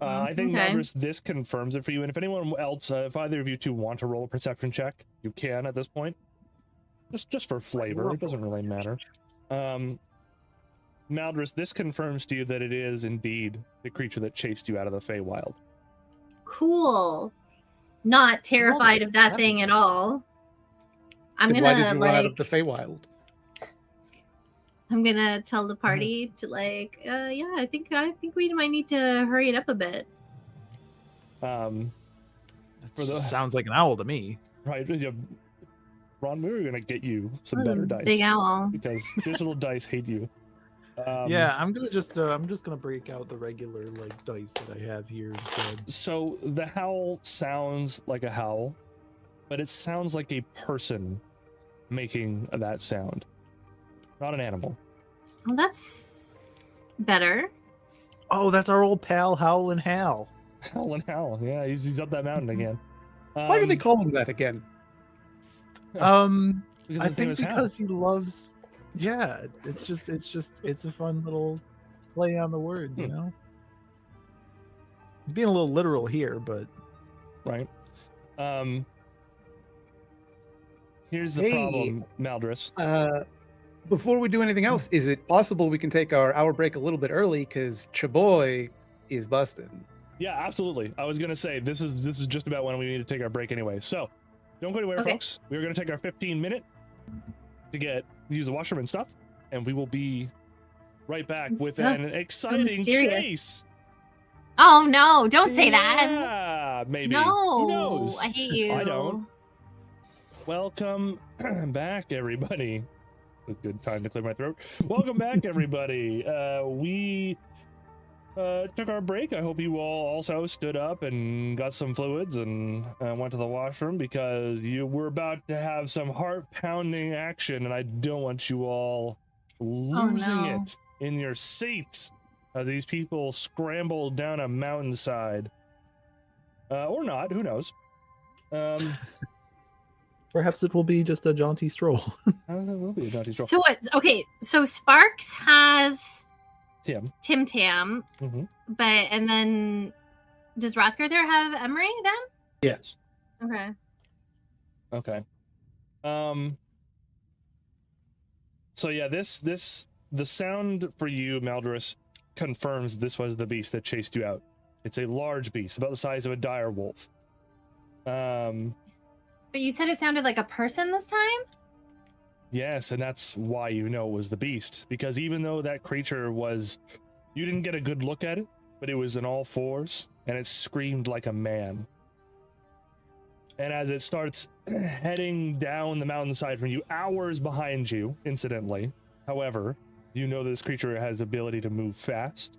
I think Maldris, this confirms it for you. And if anyone else, if either of you two want to roll a perception check, you can at this point. Just for flavor, it doesn't really matter. Maldris, this confirms to you that it is indeed the creature that chased you out of the Feywild. Cool. Not terrified of that thing at all. I'm Then gonna why did you run out of the Feywild? I'm gonna tell the party to like, yeah, I think we might need to hurry it up a bit. Sounds like an owl to me. Right, yeah. Ron, we were gonna get you some Oh, better the dice big owl. because digital dice hate you. Yeah, I'm just gonna break out the regular like dice that I have here instead. So the howl sounds like a howl, but it sounds like a person making that sound, not an animal. Oh, that's better. Oh, that's our old pal Howl and Hal. Howl and howl, yeah, he's up that mountain again. Why do they call him that again? Because I his name think is Hal. because he loves. Yeah, it's a fun little play on the word, you know. He's being a little literal here, but Right. Here's the Hey. problem, Maldris. Before we do anything else, is it possible we can take our hour break a little bit early because Chaboy is busting? Yeah, absolutely. I was gonna say this is just about when we need to take our break anyway. So don't go anywhere, Okay. folks. We're gonna take our 15-minute to use the washroom and stuff, and we will be right back Good with stuff. an exciting mysterious. chase. Oh no! Don't say that. Yeah, maybe. No, Who knows? I hate you. I don't. Welcome back, everybody. A good time to clear my throat. Welcome back, everybody. We took our break. I hope you all also stood up and got some fluids and went to the washroom because you were about to have some heart-pounding action, and I don't want you all losing no. it in your seats as these people scramble down a mountainside. Or not, who knows? perhaps it will be just a jaunty stroll. It will be a naughty stroll. So what? Okay, so Sparks has Tim. Tam, Mm-hmm. but and then does Rothgar there have Emery then? Yes. Okay. Okay. So yeah, the sound for you, Maldris, confirms this was the beast that chased you out. It's a large beast, about the size of a dire wolf. But you said it sounded like a person this time? Yes, and that's why you know it was the beast. Because even though that creature was... You didn't get a good look at it, but it was in all fours, and it screamed like a man. And as it starts heading down the mountainside from you, hours behind you, incidentally, however, you know this creature has the ability to move fast.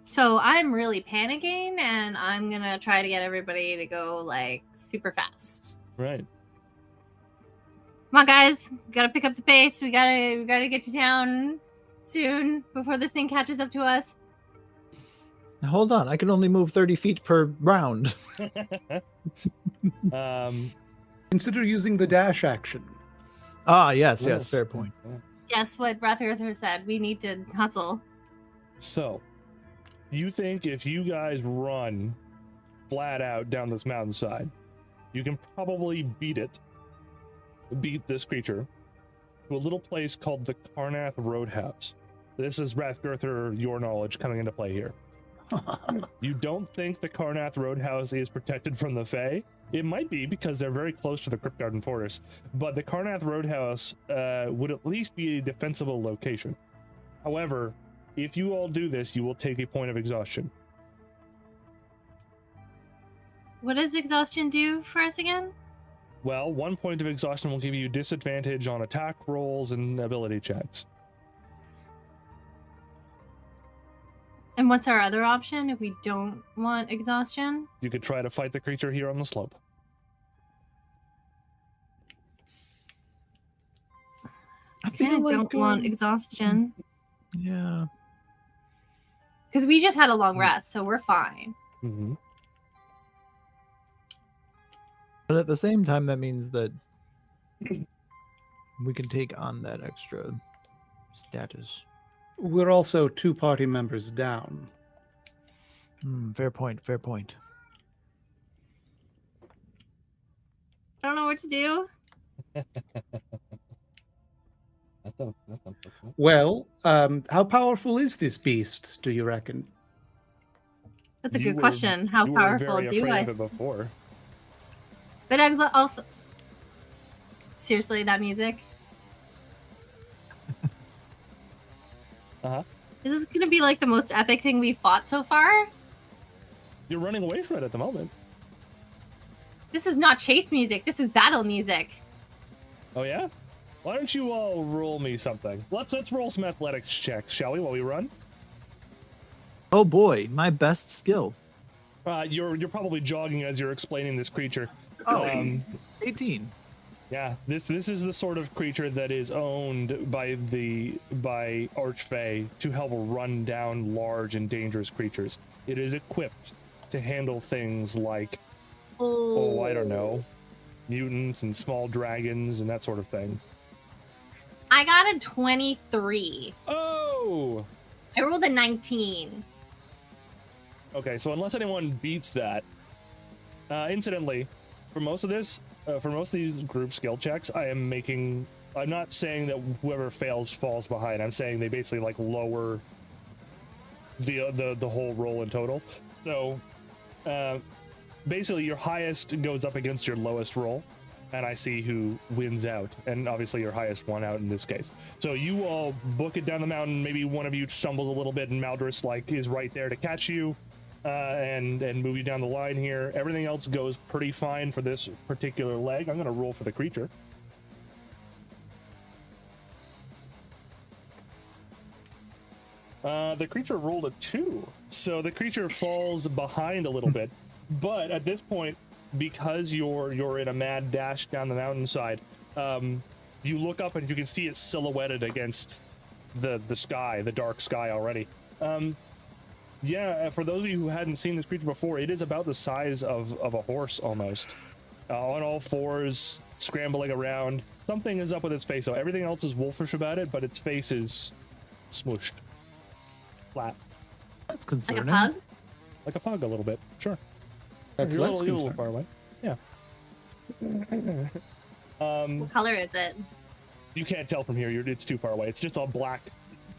So I'm really panicking, and I'm gonna try to get everybody to go like super fast. Right. Come on, guys! We gotta pick up the pace. We gotta get to town soon before this thing catches up to us. Hold on, I can only move 30 feet per round. Consider using the dash action. Ah, yes, fair point. Yes, what Rathruther said. We need to hustle. So, you think if you guys run flat out down this mountainside, you can probably beat this creature to a little place called the Karnath Roadhouse. This is Rathruther, your knowledge coming into play here. You don't think the Karnath Roadhouse is protected from the Fae? It might be because they're very close to the Cryptgarden Forest, but the Karnath Roadhouse would at least be a defensible location. However, if you all do this, you will take a point of exhaustion. What does exhaustion do for us again? Well, 1 point of exhaustion will give you disadvantage on attack rolls and ability checks. And what's our other option if we don't want exhaustion? You could try to fight the creature here on the slope. I I don't want exhaustion. Yeah. Because we just had a long rest, so we're fine. Mm-hmm. But at the same time, that means that we can take on that extra status. We're also 2 party members down. Fair point, fair point. I don't know what to do. Well, how powerful is this beast, do you reckon? That's a good question. How powerful do I? Of it before. But I'm also... Seriously, that music? Uh-huh. This is going to be like the most epic thing we've fought so far. You're running away from it at the moment. This is not chase music. This is battle music. Oh, yeah? Why don't you all roll me something? Let's roll some athletics checks, shall we, while we run? Oh boy, my best skill. You're probably jogging as you're explaining this creature. Oh, 18. Yeah, this is the sort of creature that is owned by Archfey to help run down large and dangerous creatures. It is equipped to handle things like, I don't know, mutants and small dragons and that sort of thing. I got a 23. Oh! I rolled a 19. Okay, so unless anyone beats that, incidentally, for most of these group skill checks, I'm not saying that whoever fails falls behind. I'm saying they basically like lower the whole roll in total. So basically your highest goes up against your lowest roll, and I see who wins out, and obviously your highest won out in this case. So you all book it down the mountain. Maybe one of you stumbles a little bit, and Maldris is right there to catch you. And move you down the line here. Everything else goes pretty fine for this particular leg. I'm going to roll for the creature. The creature rolled a 2, so the creature falls behind a little bit. But at this point, because you're in a mad dash down the mountainside, you look up and you can see it silhouetted against the sky, the dark sky already. Yeah, for those of you who hadn't seen this creature before, it is about the size of a horse almost. On all fours, scrambling around. Something is up with its face, though. Everything else is wolfish about it, but its face is smooshed. Flat. That's concerning. Like a pug? Like a pug, a little bit. Sure. That's You're less a little concerning. far away. Yeah. What color is it? You can't tell from here. It's too far away. It's just all black.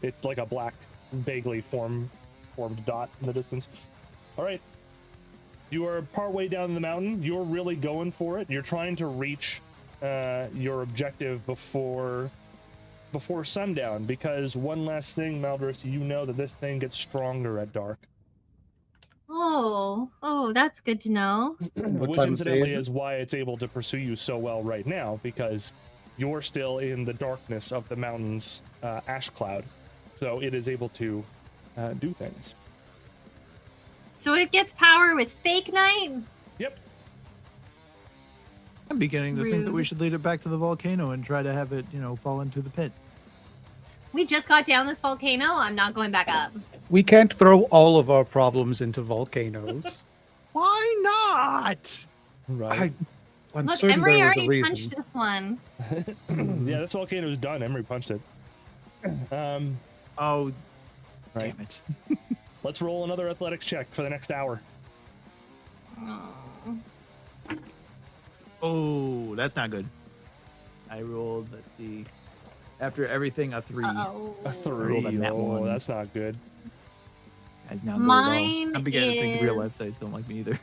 It's like a black, vaguely formed dot in the distance. All right. You are partway down the mountain. You're really going for it. You're trying to reach your objective before sundown, because one last thing, Maldris, you know that this thing gets stronger at dark. Oh, that's good to know. What Which time of day incidentally is it? is why it's able to pursue you so well right now, because you're still in the darkness of the mountain's ash cloud, so it is able to do things. So it gets power with fake night? Yep. I'm beginning to think that we Rude. should lead it back to the volcano and try to have it, fall into the pit. We just got down this volcano. I'm not going back up. We can't throw all of our problems into volcanoes. Why not? Right. I'm Look, certain Emery there was a already reason. punched this one. Yeah, this volcano's done. Emery punched it. Oh, Right. damn it. Let's roll another athletics check for the next hour. Oh. Oh, that's not good. I rolled after everything a 3. Uh-oh. A I 3. rolled a nat Oh, one. that's not good. Guys, now Mine I'm beginning to think the real life is- dice don't like me either.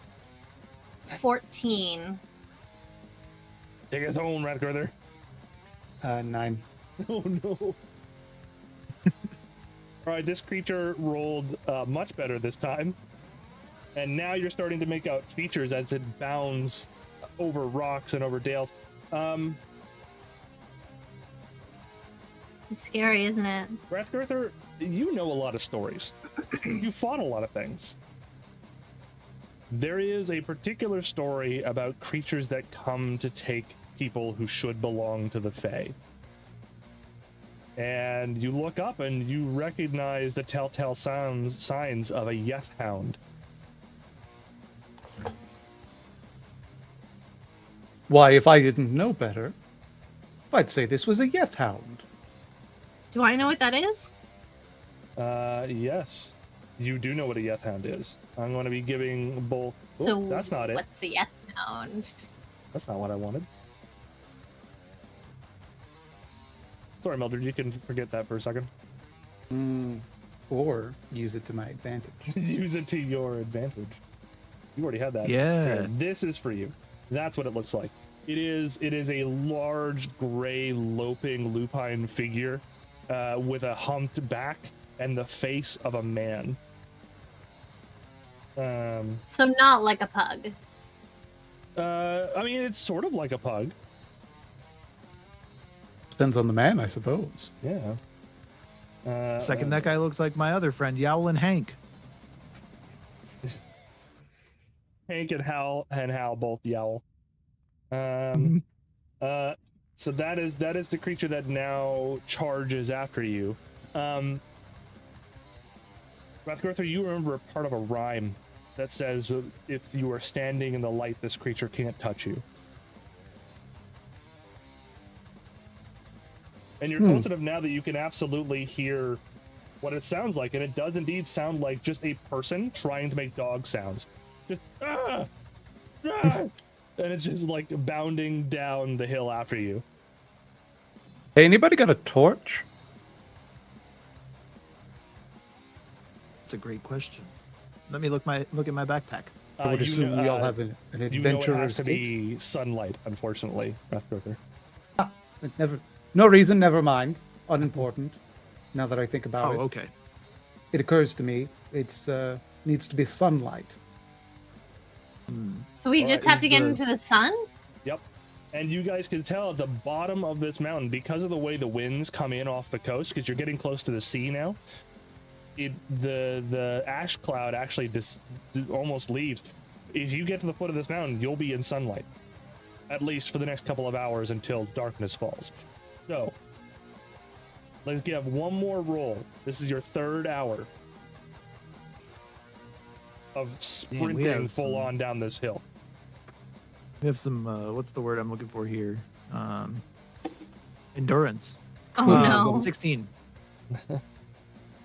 14. Take us home, Ratgurther. 9. Oh no. All right, this creature rolled much better this time. And now you're starting to make out features as it bounds over rocks and over dales. It's scary, isn't it? Rathgurther, you know a lot of stories. You fought a lot of things. There is a particular story about creatures that come to take people who should belong to the Fae. And you look up and you recognize the telltale signs of a Yeth hound. Why, if I didn't know better, I'd say this was a Yeth hound. Do I know what that is? Yes. You do know what a Yeth hound is. I'm going to be giving both. Oh, So that's not it. What's the hound? That's not what I wanted. Sorry, Mildred, you can forget that for a second. Or use it to my advantage. Use it to your advantage. You already had that. Yeah. Here, this is for you. That's what it looks like. It is a large gray loping lupine figure with a humped back and the face of a man. So not like a pug. I mean, it's sort of like a pug. Depends on the man, I suppose. Yeah. Second, that guy looks like my other friend, Yowl and Hank. Hank and Hal both yowl. So that is the creature that now charges after you. Rathgurther, you remember a part of a rhyme that says, if you are standing in the light, this creature can't touch you. And you're close enough now that you can absolutely hear what it sounds like, and it does indeed sound like just a person trying to make dog sounds. Just ah! Ah! And it's just like bounding down the hill after you. Hey, anybody got a torch? That's a great question. Let me look at my backpack. I would assume we all have an You know it adventurer's has to kit. be sunlight, unfortunately, Rathgurther. No reason, never mind. Unimportant. Now that I think about Oh, it, okay. it occurs to me it's needs to be sunlight. So we All just right, have to get the- into the sun? Yep. And you guys can tell at the bottom of this mountain, because of the way the winds come in off the coast, because you're getting close to the sea now, the ash cloud actually almost leaves. If you get to the foot of this mountain, you'll be in sunlight, at least for the next couple of hours until darkness falls. So let's give one more roll. This is your third hour of sprinting full on down this hill. We have some, what's the word I'm looking for here? Endurance. Oh no. 16.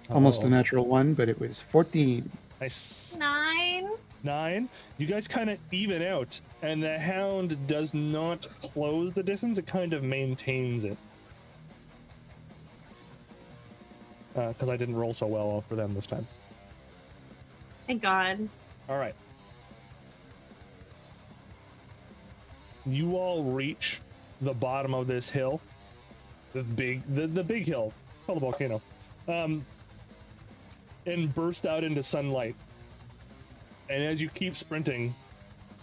Almost a Uh-oh. natural one, but it was 14. Nice. 9. You guys kind of even out, and the hound does not close the distance, it kind of maintains it. Because I didn't roll so well for them this time. Thank God. All right. You all reach the bottom of this hill, the big hill, called a volcano, and burst out into sunlight. And as you keep sprinting,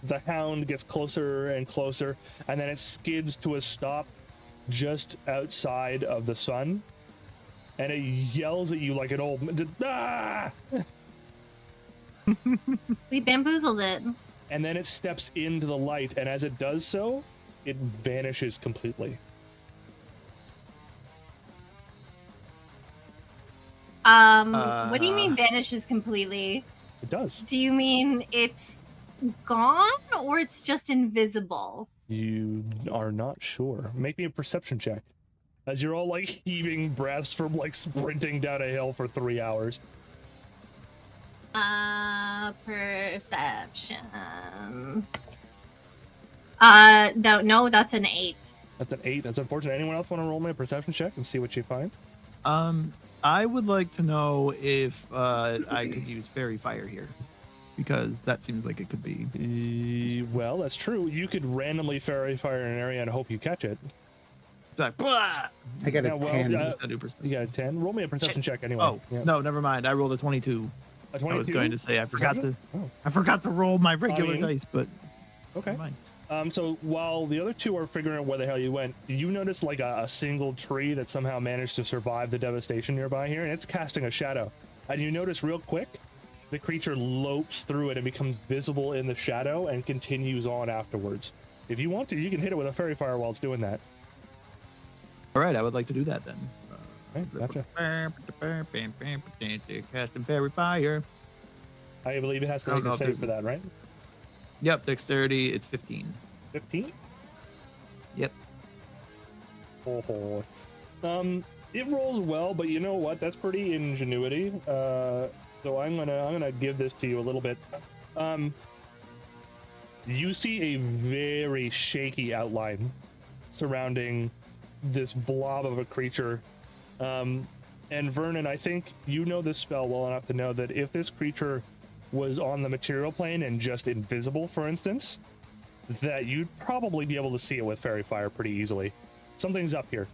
the hound gets closer and closer, and then it skids to a stop just outside of the sun, and it yells at you like an old ah! We bamboozled it. And then it steps into the light, and as it does so, it vanishes completely. What do you mean vanishes completely? It does. Do you mean it's gone or it's just invisible? You are not sure. Make me a perception check. As you're all like heaving breaths from like sprinting down a hill for 3 hours. Perception. No, that's an 8. That's an 8. That's unfortunate. Anyone else want to roll me a perception check and see what you find? I would like to know if I could use fairy fire here, because that seems like it could be. Well, that's true. You could randomly fairy fire in an area and hope you catch it. Like, blah! I got a Yeah, well, 10. You got a 10. Roll me a perception check anyway. Oh, Yeah. no, never mind. I rolled a 22. A 22? I was going to say I forgot to. Oh. I forgot to roll my regular mean, dice, but Okay. never mind. So while the other two are figuring out where the hell you went, you notice like a single tree that somehow managed to survive the devastation nearby here, and it's casting a shadow. And you notice real quick, the creature lopes through it and becomes visible in the shadow and continues on afterwards. If you want to, you can hit it with a fairy fire while it's doing that. All right, I would like to do that then. Okay, gotcha. Casting fairy fire. I believe it has to I don't make know a if save there's for that, right? Yep, dexterity. It's 15. 15? Yep. Oh. It rolls well, but you know what? That's pretty ingenuity. So I'm gonna give this to you a little bit. You see a very shaky outline surrounding this blob of a creature. And Vernon, I think you know this spell well enough to know that if this creature was on the material plane and just invisible, for instance, that you'd probably be able to see it with fairy fire pretty easily. Something's up here.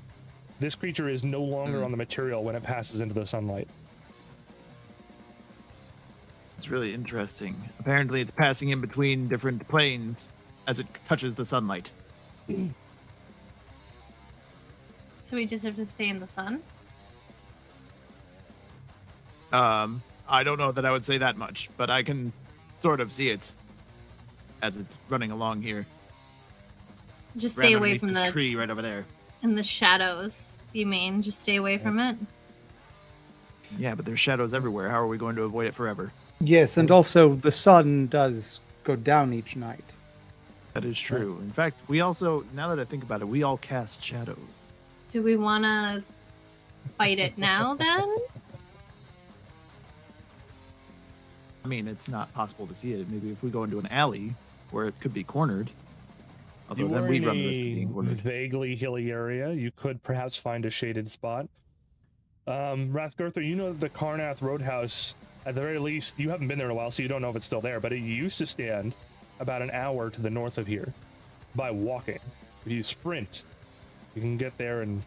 This creature is no longer on the material when it passes into the sunlight. It's really interesting. Apparently, it's passing in between different planes as it touches the sunlight. So we just have to stay in the sun? I don't know that I would say that much, but I can sort of see it as it's running along here. Just Right stay away underneath from this the tree right over there. in the shadows, you mean? Just stay away from it? Yeah, but there's shadows everywhere. How are we going to avoid it forever? Yes, and also the sun does go down each night. That is true. In fact, we also, now that I think about it, we all cast shadows. Do we want to fight it now then? I mean, it's not possible to see it. Maybe if we go into an alley where it could be cornered. Although You then were we in run the risk of a being cornered. vaguely hilly area. You could perhaps find a shaded spot. Rathgurther, you know that the Karnath Roadhouse, at the very least, you haven't been there in a while, so you don't know if it's still there, but it used to stand about an hour to the north of here by walking. If you sprint, you can get there in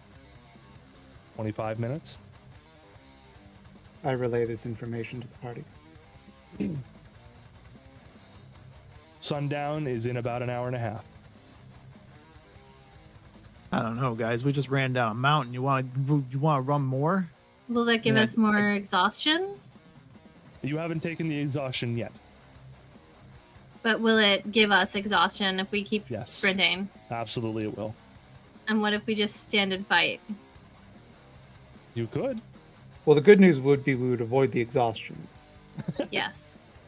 25 minutes. I relay this information to the party. Sundown is in about an hour and a half. I don't know, guys. We just ran down a mountain. You want to run more? Will that give Yeah, us more exhaustion? You haven't taken the exhaustion yet. But will it give us exhaustion if we keep Yes. sprinting? Absolutely it will. And what if we just stand and fight? You could. Well, the good news would be we would avoid the exhaustion. Yes.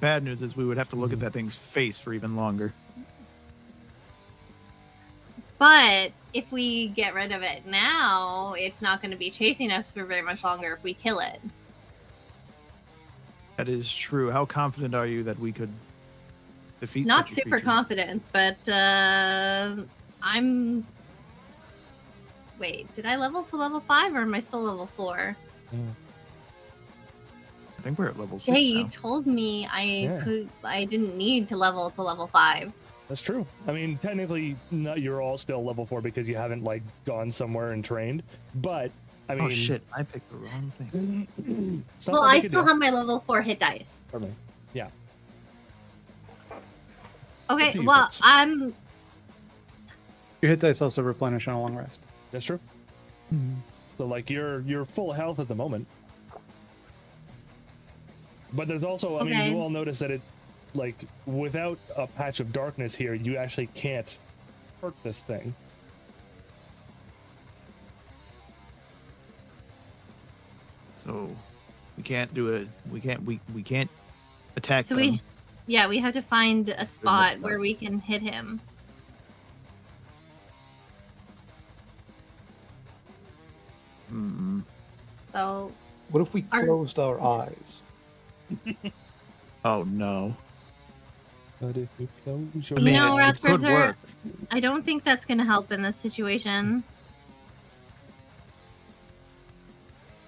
Bad news is we would have to look at that thing's face for even longer. But if we get rid of it now, it's not going to be chasing us for very much longer if we kill it. That is true. How confident are you that we could defeat Not such a super creature? confident, but I'm... Wait, did I level to level 5 or am I still level 4? I think we're at level 6 Hey, you now. told me Yeah. I didn't need to level to level 5. That's true. I mean, technically, you're all still level 4 because you haven't like gone somewhere and trained. But I mean, Oh shit! I picked the wrong thing. it's not Well, that I big a still deal have my level 4 hit dice. for me. Yeah. Okay, to you well, folks. I'm Your hit dice also replenish on a long rest. That's true. Mhm. So like you're full health at the moment. But there's also, I mean, Okay. you all notice that it, like, without a patch of darkness here, you actually can't hurt this thing. So we can't do it. We can't attack so them. we have to find a spot where we can hit him. Mm. So What if we Are- closed our eyes? Oh no. But if you close your You know, it could Raptors, work. I don't think that's gonna help in this situation.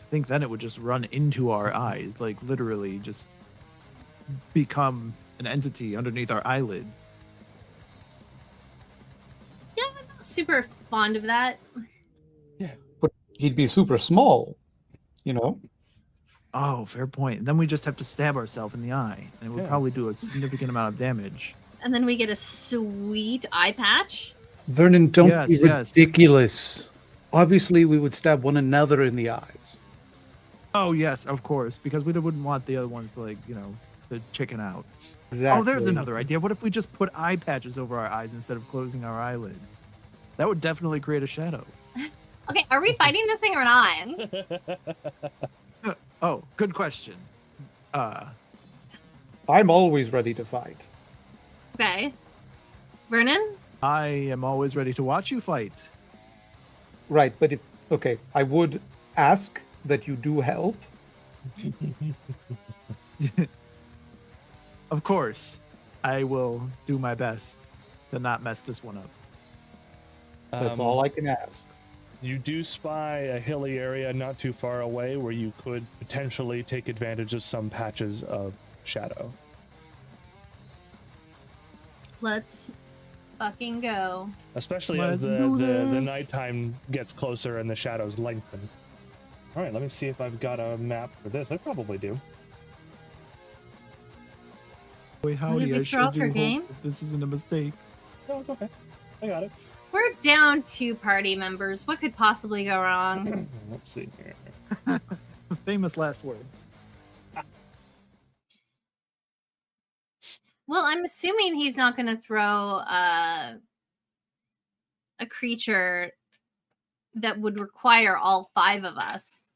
I think then it would just run into our eyes, like literally just become an entity underneath our eyelids. Yeah, I'm not super fond of that. But he'd be super small, you know? Oh, fair point. And then we just have to stab ourselves in the eye, and it would Yeah. probably do a significant amount of damage. And then we get a sweet eye patch. Vernon, don't be Yes. ridiculous. Obviously, we would stab one another in the eyes. Oh yes, of course, because we wouldn't want the other ones to to chicken out. Exactly. Oh, there's another idea. What if we just put eye patches over our eyes instead of closing our eyelids? That would definitely create a shadow. Okay, are we fighting this thing or not? Oh, good question. I'm always ready to fight. Okay. Vernon? I am always ready to watch you fight. Right, but I would ask that you do help. Of course, I will do my best to not mess this one up. That's all I can ask. You do spy a hilly area not too far away where you could potentially take advantage of some patches of shadow. Let's fucking go. Especially Let's as the do this. nighttime gets closer and the shadows lengthen. All right, let me see if I've got a map for this. I probably do. Boy, howdy, we I throw sure off do your hope game? that this isn't a mistake. No, it's okay. I got it. We're down 2 party members. What could possibly go wrong? Let's see here. Famous last words. Well, I'm assuming he's not going to throw a creature that would require all 5 of us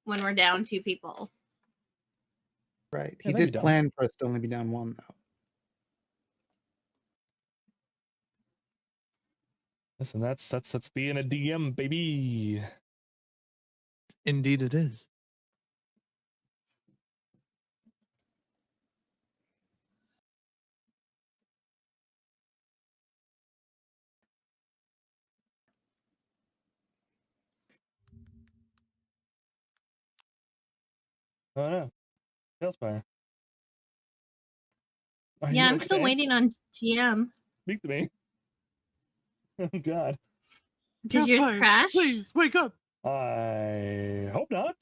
when we're down 2 people. Right. Yeah, He that'd be did dumb. plan for us to only be down one, though. Listen, that's being a DM, baby. Indeed, it is. Oh no, Tailspire. Are Yeah, you I'm still okay? waiting on GM. Speak to me. Oh God. Did yours Tailspire, crash? Please wake up. I hope not.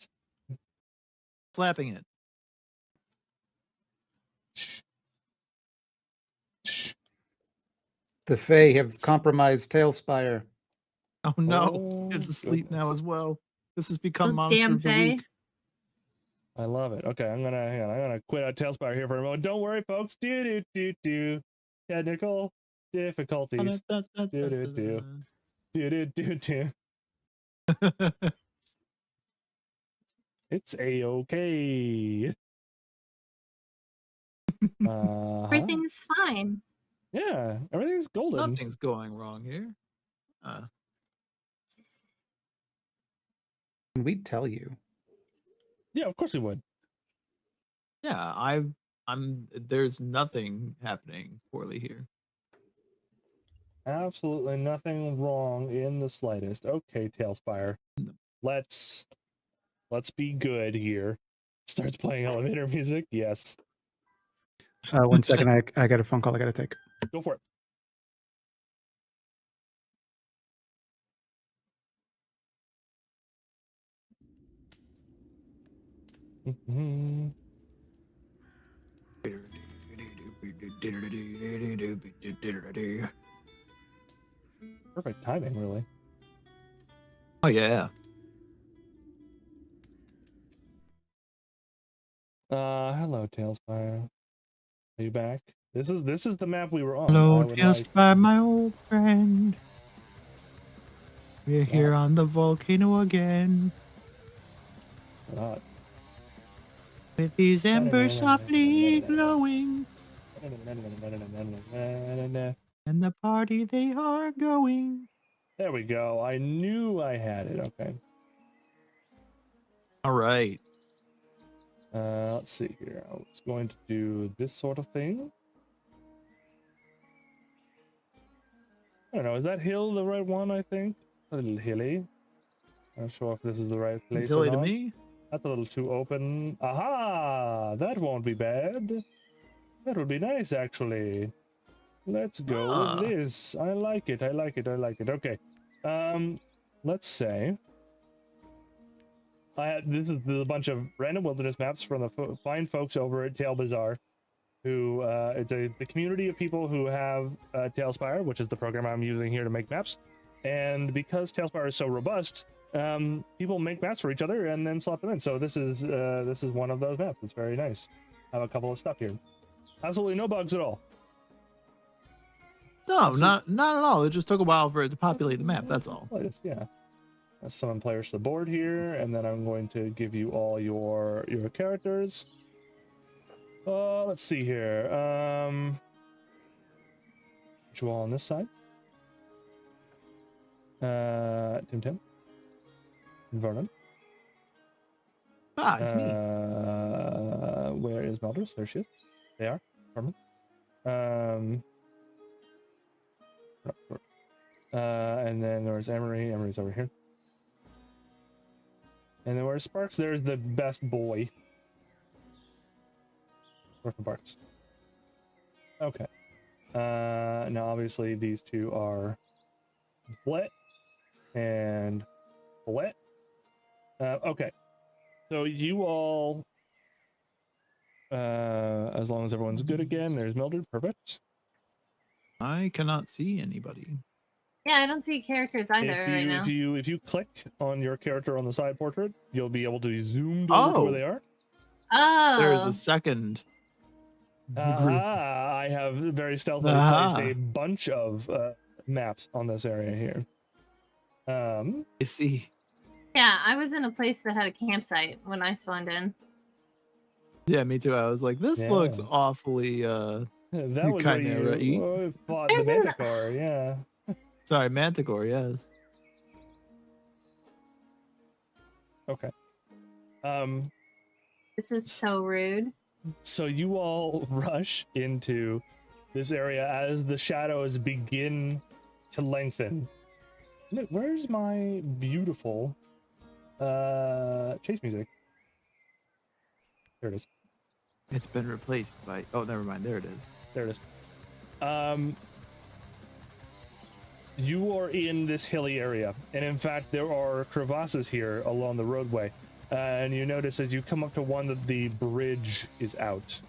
Slapping it. The Fae have compromised Tailspire. Oh no, Oh, it's asleep now goodness. as well. This has become Those Monster damn of the Fae. Week. I love it. Okay, I'm gonna quit out Tailspire here for a moment. Don't worry, folks. Do. Technical difficulties. Do. It's a-okay. Everything's fine. Yeah, everything's golden. Nothing's going wrong here. We'd tell you. Yeah, of course we would. Yeah, I'm. There's nothing happening poorly here. Absolutely nothing wrong in the slightest. Okay, Tailspire. Let's be good here. Starts playing elevator music. Yes. 1 second, I got a phone call I got to take. Go for it. Perfect timing, really. Oh yeah. Hello, Tailspire. Are you back? This is the map we were on. Hello, I would just like. by my old friend. We're here Wow. on the volcano again. It's not. With these embers softly glowing. And the party they are going. There we go. I knew I had it. Okay. All right. Let's see here. I was going to do this sort of thing. I don't know. Is that hill the right one? I think a little hilly. Not sure if this is the right place It's hilly or to not. me. That's a little too open. Aha! That won't be bad. That would be nice, actually. Let's go with this. I like it. I like it. I like it. Okay. Let's say this is a bunch of random wilderness maps from the fine folks over at Tail Bazaar, who it's the community of people who have Tailspire, which is the program I'm using here to make maps. And because Tailspire is so robust, people make maps for each other and then slot them in. So this is one of those maps. It's very nice. I have a couple of stuff here. Absolutely no bugs at all. No, not at all. It just took a while for it to populate the map. That's all. Yeah. Summon players to the board here, and then I'm going to give you all your characters. Let's see here. Put you all on this side. Tim, Vernon. Ah, it's me. Where is Melders? There she is. They are. Herman. And then there's Emery. Emery's over here. And then where's Sparks? There's the best boy. Where's Sparks? Okay. Now obviously these two are Blet and Blet. Okay. So you all, as long as everyone's good again, there's Mildred. Perfect. I cannot see anybody. Yeah, I don't see characters either right now. If you click on your character on the side portrait, you'll be able to be zoomed over to where they are. Oh. There is a second group. I have very stealthily placed a bunch of maps on this area here. I see. Yeah, I was in a place that had a campsite when I spawned in. Yeah, me too. I was like, this looks awfully that was where you fought the Manticore, yeah. Sorry, Manticore, yes. Okay. This is so rude. So you all rush into this area as the shadows begin to lengthen. Look, where's my beautiful chase music? There it is. It's been replaced by... Oh, never mind. There it is. There it is. You are in this hilly area, and in fact there are crevasses here along the roadway, and you notice as you come up to one that the bridge is out.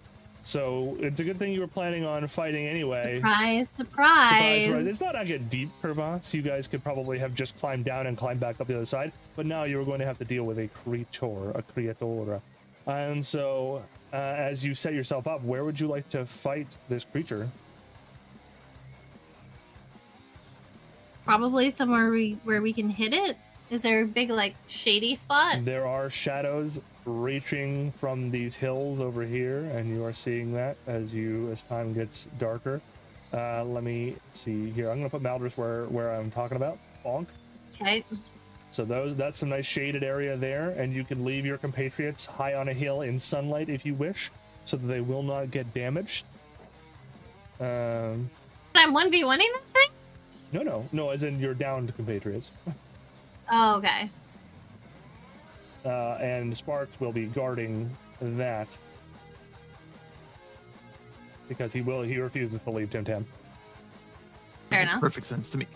So it's a good thing you were planning on fighting anyway. Surprise, surprise. Surprise, surprise. It's not like a deep crevasse. You guys could probably have just climbed down and climbed back up the other side, but now you were going to have to deal with a creatura. And so as you set yourself up, where would you like to fight this creature? Probably somewhere where we can hit it. Is there a big, like, shady spot? There are shadows reaching from these hills over here, and you are seeing that as time gets darker. Let me see here. I'm gonna put Maldris where I'm talking about. Bonk. Okay. So that's some nice shaded area there, and you can leave your compatriots high on a hill in sunlight if you wish, so that they will not get damaged. I'm 1v1ing this thing? No, as in your downed compatriots. Oh, okay. And Sparks will be guarding that because he refuses to leave Tim Tam. Fair Makes enough. perfect sense to me.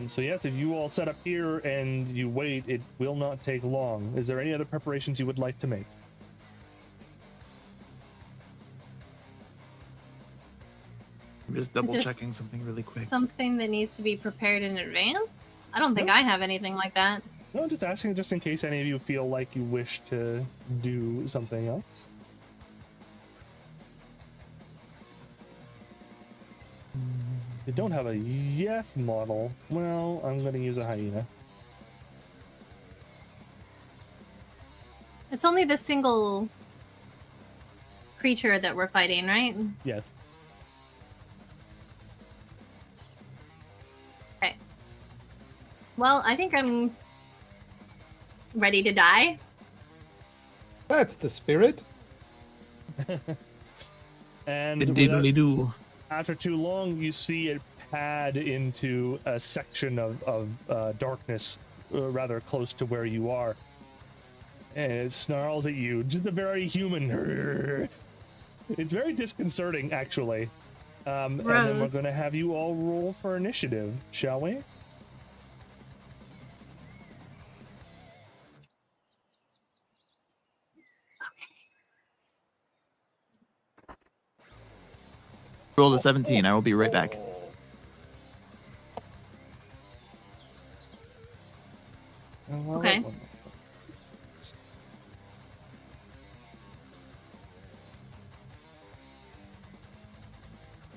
So yes, if you all set up here and you wait, it will not take long. Is there any other preparations you would like to make? I'm just Is double there checking something really quick. Something that needs to be prepared in advance? I don't think I have anything like that. No, just asking just in case any of you feel like you wish to do something else. You don't have a yes model. Well, I'm going to use a hyena. It's only the single creature that we're fighting, right? Yes. Okay. Well, I think I'm ready to die. That's the spirit. And Indeedly-do. after too long, you see it pad into a section of darkness rather close to where you are. And it snarls at you, just a very human. It's very disconcerting, actually. And then we're Gross. going to have you all roll for initiative, shall we? Roll a 17. I will be right back. Okay.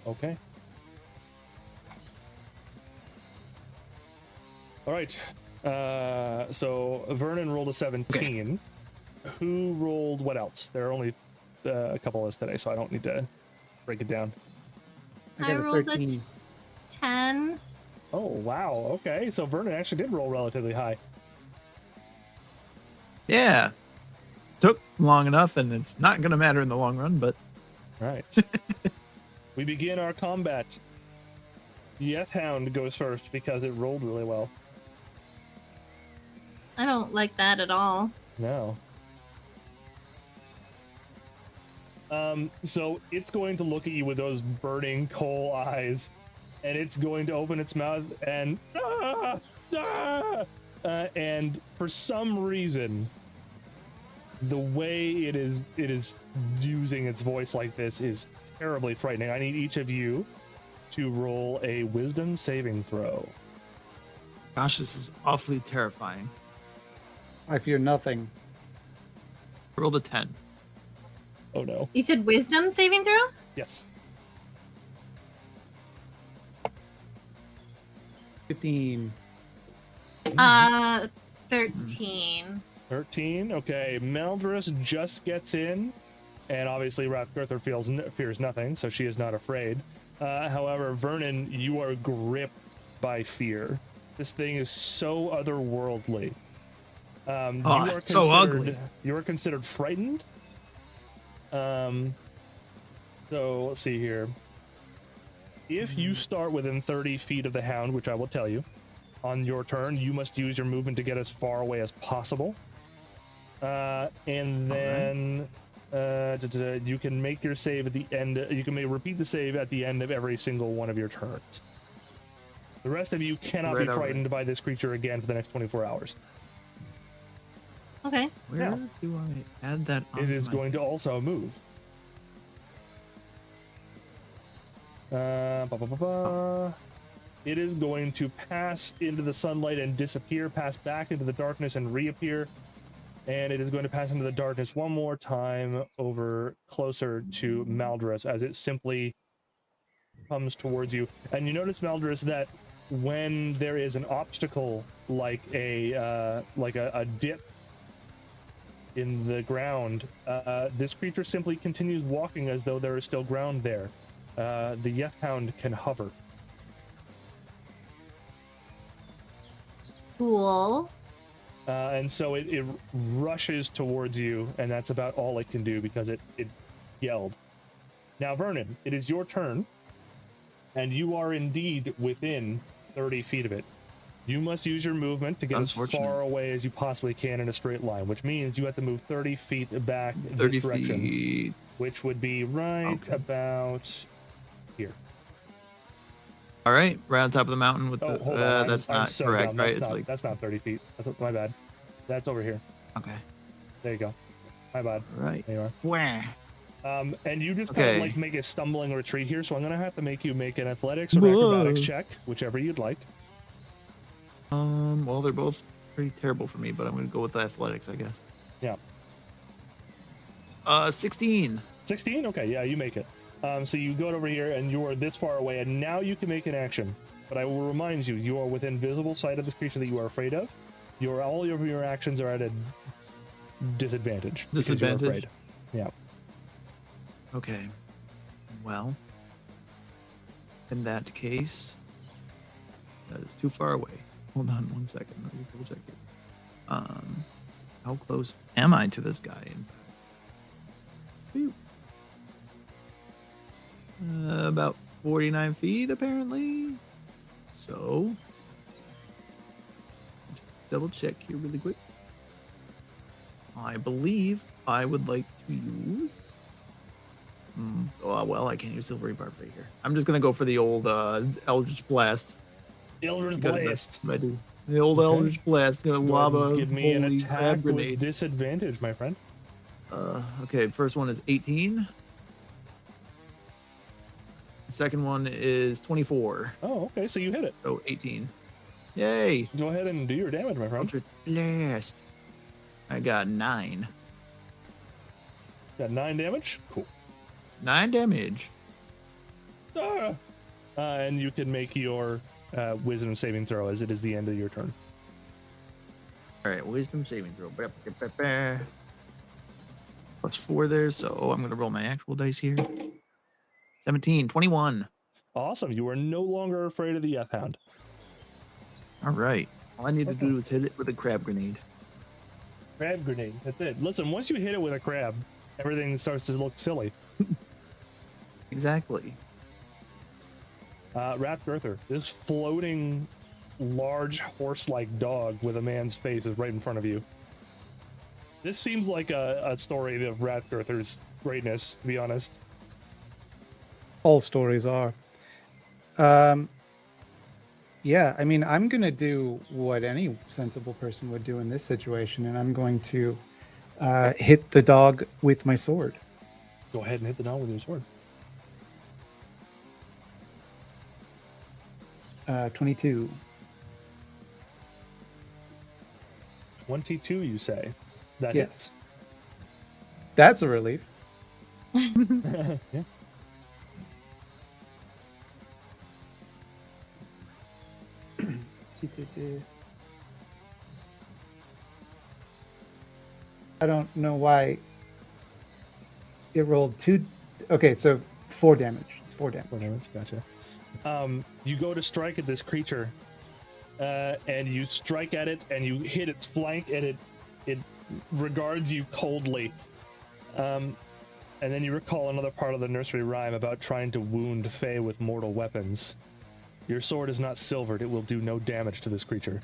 Okay. All right. So Vernon rolled a 17. Who rolled what else? There are only a couple of us today, so I don't need to break it down. I got a rolled a 13. 10. Oh, wow. Okay. So Vernon actually did roll relatively high. Yeah. Took long enough, and it's not going to matter in the long run, but All right. We begin our combat. Yeth Hound goes first because it rolled really well. I don't like that at all. No. So it's going to look at you with those burning coal eyes, and it's going to open its mouth and and for some reason, the way it is using its voice like this is terribly frightening. I need each of you to roll a wisdom saving throw. gosh, this is awfully terrifying. I fear nothing. Rolled a 10. Oh no. You said wisdom saving throw? Yes. 15. 13. 13. Okay, Meldris just gets in, and obviously Rathgurther fears nothing, so she is not afraid. However, Vernon, you are gripped by fear. This thing is so otherworldly. It's so ugly. You are considered frightened. So let's see here. If you start within 30 feet of the hound, which I will tell you, on your turn, you must use your movement to get as far away as possible. And then you can make your save at the end. You can repeat the save at the end of every single one of your turns. The rest of you cannot be frightened by this creature again for the next 24 hours. Okay. Where do I add that It is going to also move. It is going to pass into the sunlight and disappear, pass back into the darkness and reappear. And it is going to pass into the darkness one more time over closer to Maldris as it simply comes towards you. And you notice, Maldris, that when there is an obstacle like a dip in the ground, this creature simply continues walking as though there is still ground there. The Yeth Hound can hover. Cool. And so it rushes towards you, and that's about all it can do because it yelled. Now, Vernon, it is your turn, and you are indeed within 30 feet of it. You must use your movement to get as far away as you possibly can in a straight line, which means you have to move 30 feet back in this direction, feet. which would be right about here. All right, right on top of the mountain with Oh, the. hold on. That's I'm not so correct, dumb. right? That's It's not, like that's not 30 feet. That's my bad. That's over here. okay. There you go. My bad. Right. There you are. Wah. And you just kind of Okay. like make a stumbling retreat here, so I'm gonna have to make you make an athletics or acrobatics Whoa. check, whichever you'd like. Well, they're both pretty terrible for me, but I'm gonna go with the athletics, I guess. Yeah. 16. 16? Okay, yeah, you make it. So you go over here and you are this far away, and now you can make an action. But I will remind you, you are within visible sight of this creature that you are afraid of. All of your actions are at a disadvantage. because you're Disadvantage? afraid. Yeah. Okay. Well, in that case, that is too far away. Hold on 1 second. Let me just double check it. How close am I to this guy? Phew. About 49 feet, apparently. So, just double check here really quick. I believe I would like to use. Oh, well, I can't use Silvery Barb right here. I'm just gonna go for the old Eldritch Blast. Eldritch Because Blast. that's what I do. The old Okay. Eldritch Blast, gonna Go ahead and lava give me an holy attack crab with grenade. disadvantage, my friend. Okay, first one is 18. The second one is 24. Oh, okay, so you hit it. So 18. Yay! Go ahead and do your damage, my friend. Eldritch Blast. I got 9. Got 9 damage. Cool. 9 damage. And you can make your wisdom saving throw as it is the end of your turn. All right, wisdom saving throw. +4 there, so I'm gonna roll my actual dice here. 17, 21. Awesome. You are no longer afraid of the F Hound. All right. All I need to Okay. do is hit it with a crab grenade. Crab grenade. That's it. Listen, once you hit it with a crab, everything starts to look silly. Exactly. Rathgirther, this floating large horse-like dog with a man's face is right in front of you. This seems like a story of Rathgirther's greatness, to be honest. All stories are. Yeah, I mean, I'm going to do what any sensible person would do in this situation, and I'm going to hit the dog with my sword. Go ahead and hit the dog with your sword. 22. 22, you say? That Yes. That's a relief. hits. Yeah. I don't know why it rolled 2. Okay, so 4 damage. It's 4 damage. 4 damage, gotcha. You go to strike at this creature, and you strike at it, and you hit its flank, and it regards you coldly. And then you recall another part of the nursery rhyme about trying to wound Fae with mortal weapons. Your sword is not silvered; it will do no damage to this creature.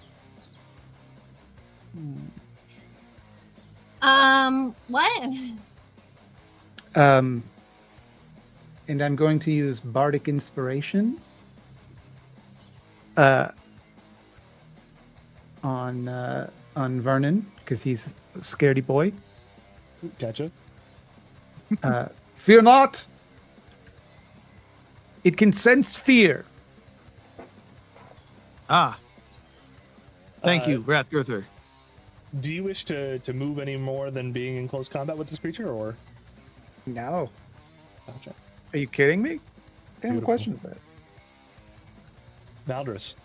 What? And I'm going to use Bardic Inspiration on Vernon, because he's a scaredy boy. Gotcha. Fear not. It can sense fear. Ah. Thank Uh, you, Rathgirther. Do you wish to move any more than being in close combat with this creature, or? No. Gotcha. Are you kidding me? What kind of Beautiful. question is that? Valdris,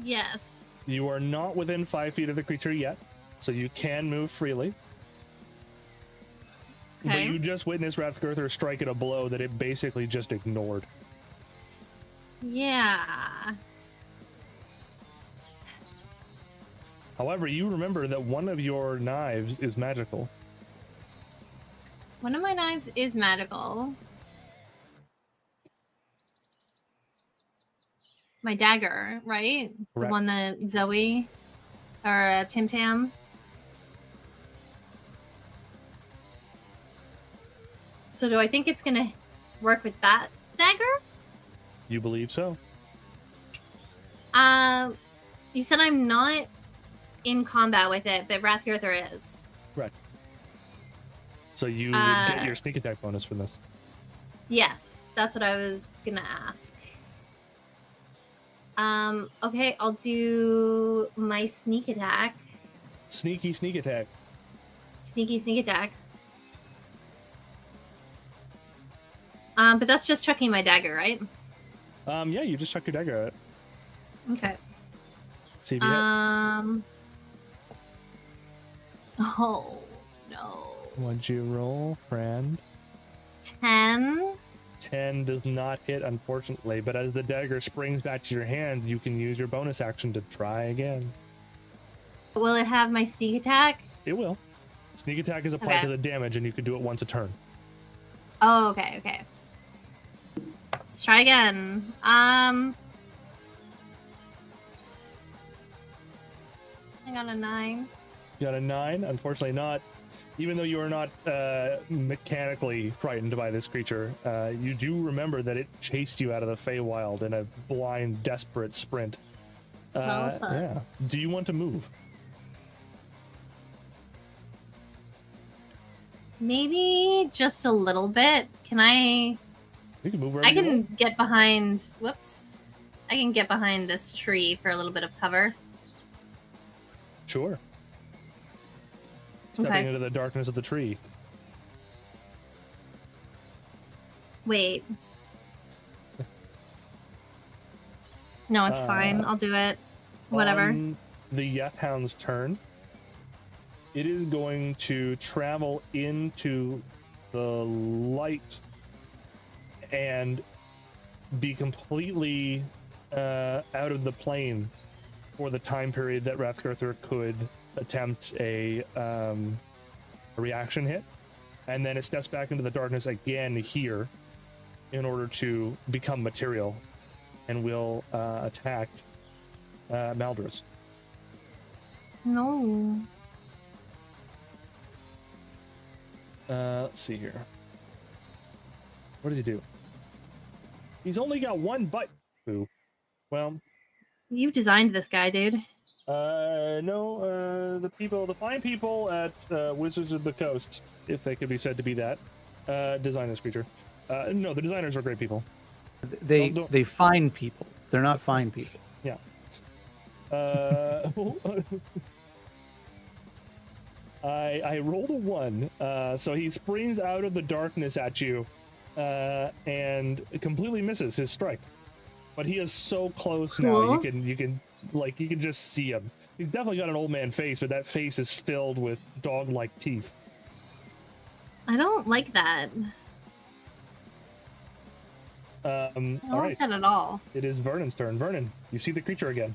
Yes. you are not within 5 feet of the creature yet, so you can move freely. But Okay. you just witnessed Rathgirther strike at a blow that it basically just ignored. Yeah. However, you remember that one of your knives is magical. One of my knives is magical. My dagger, right? The Correct. one that Zoe or Tim Tam. So do I think it's gonna work with that dagger? You believe so? You said I'm not in combat with it, but Rathgirther is. Correct. So you get your sneak attack bonus for this. Yes, that's what I was gonna ask. Okay, I'll do my sneak attack. Sneaky sneak attack. Sneaky sneak attack. But that's just chucking my dagger, right? Yeah, you just chuck your dagger at it. Okay. See if you hit. Oh no. What'd you roll, friend? 10. 10 does not hit, unfortunately, but as the dagger springs back to your hand, you can use your bonus action to try again. Will it have my sneak attack? It will. Sneak attack is applied Okay. to the damage, and you can do it once a turn. Oh, okay, okay. Let's try again. I got a 9. You got a 9. Unfortunately, not. Even though you are not mechanically frightened by this creature, you do remember that it chased you out of the Feywild in a blind, desperate sprint. Well done. Yeah. Do you want to move? Maybe just a little bit. Can I? You can move wherever I you can want. get behind. Whoops. I can get behind this tree for a little bit of cover. Sure. Stepping Okay. into the darkness of the tree. Wait. No, it's fine. I'll do it. Whatever. On the Yethhound's turn, it is going to travel into the light and be completely out of the plane for the time period that Rathgurther could attempt a reaction hit, and then it steps back into the darkness again here in order to become material, and will attack Maldrus. No. Let's see here. What does he do? He's only got one bite. Boo. Well, You designed this guy, dude. no, the fine people at Wizards of the Coast, if they could be said to be that, design this creature. No, the designers are great people. Don't- They find people. They're not fine people. Yeah. I rolled a 1, so he springs out of the darkness at you, and completely misses his strike. But he is so close now. Cool. You can just see him. He's definitely got an old man face, but that face is filled with dog-like teeth. I don't like that. I All don't right, like that at all. it is Vernon's turn. Vernon, you see the creature again.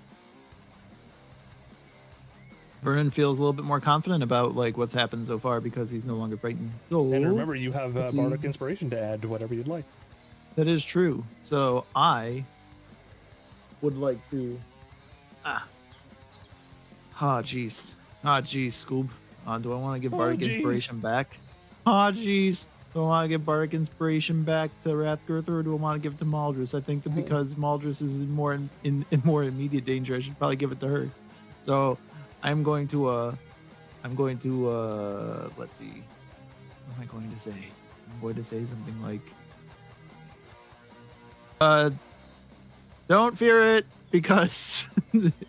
Vernon feels a little bit more confident about like what's happened so far because he's no longer frightened. So And remember, you have let's Bardic see. Inspiration to add to whatever you'd like. that is true. So I would like to. Jeez. Scoob. Do I want to give Oh, Bardic jeez. Inspiration back? Jeez. Do I want to give Bardic Inspiration back to Rathgurther, or do I want to give it to Maldrus? I think that because Maldrus is in more immediate danger, I should probably give it to her. So I'm going to let's see. What am I going to say? I'm going to say something like don't fear it because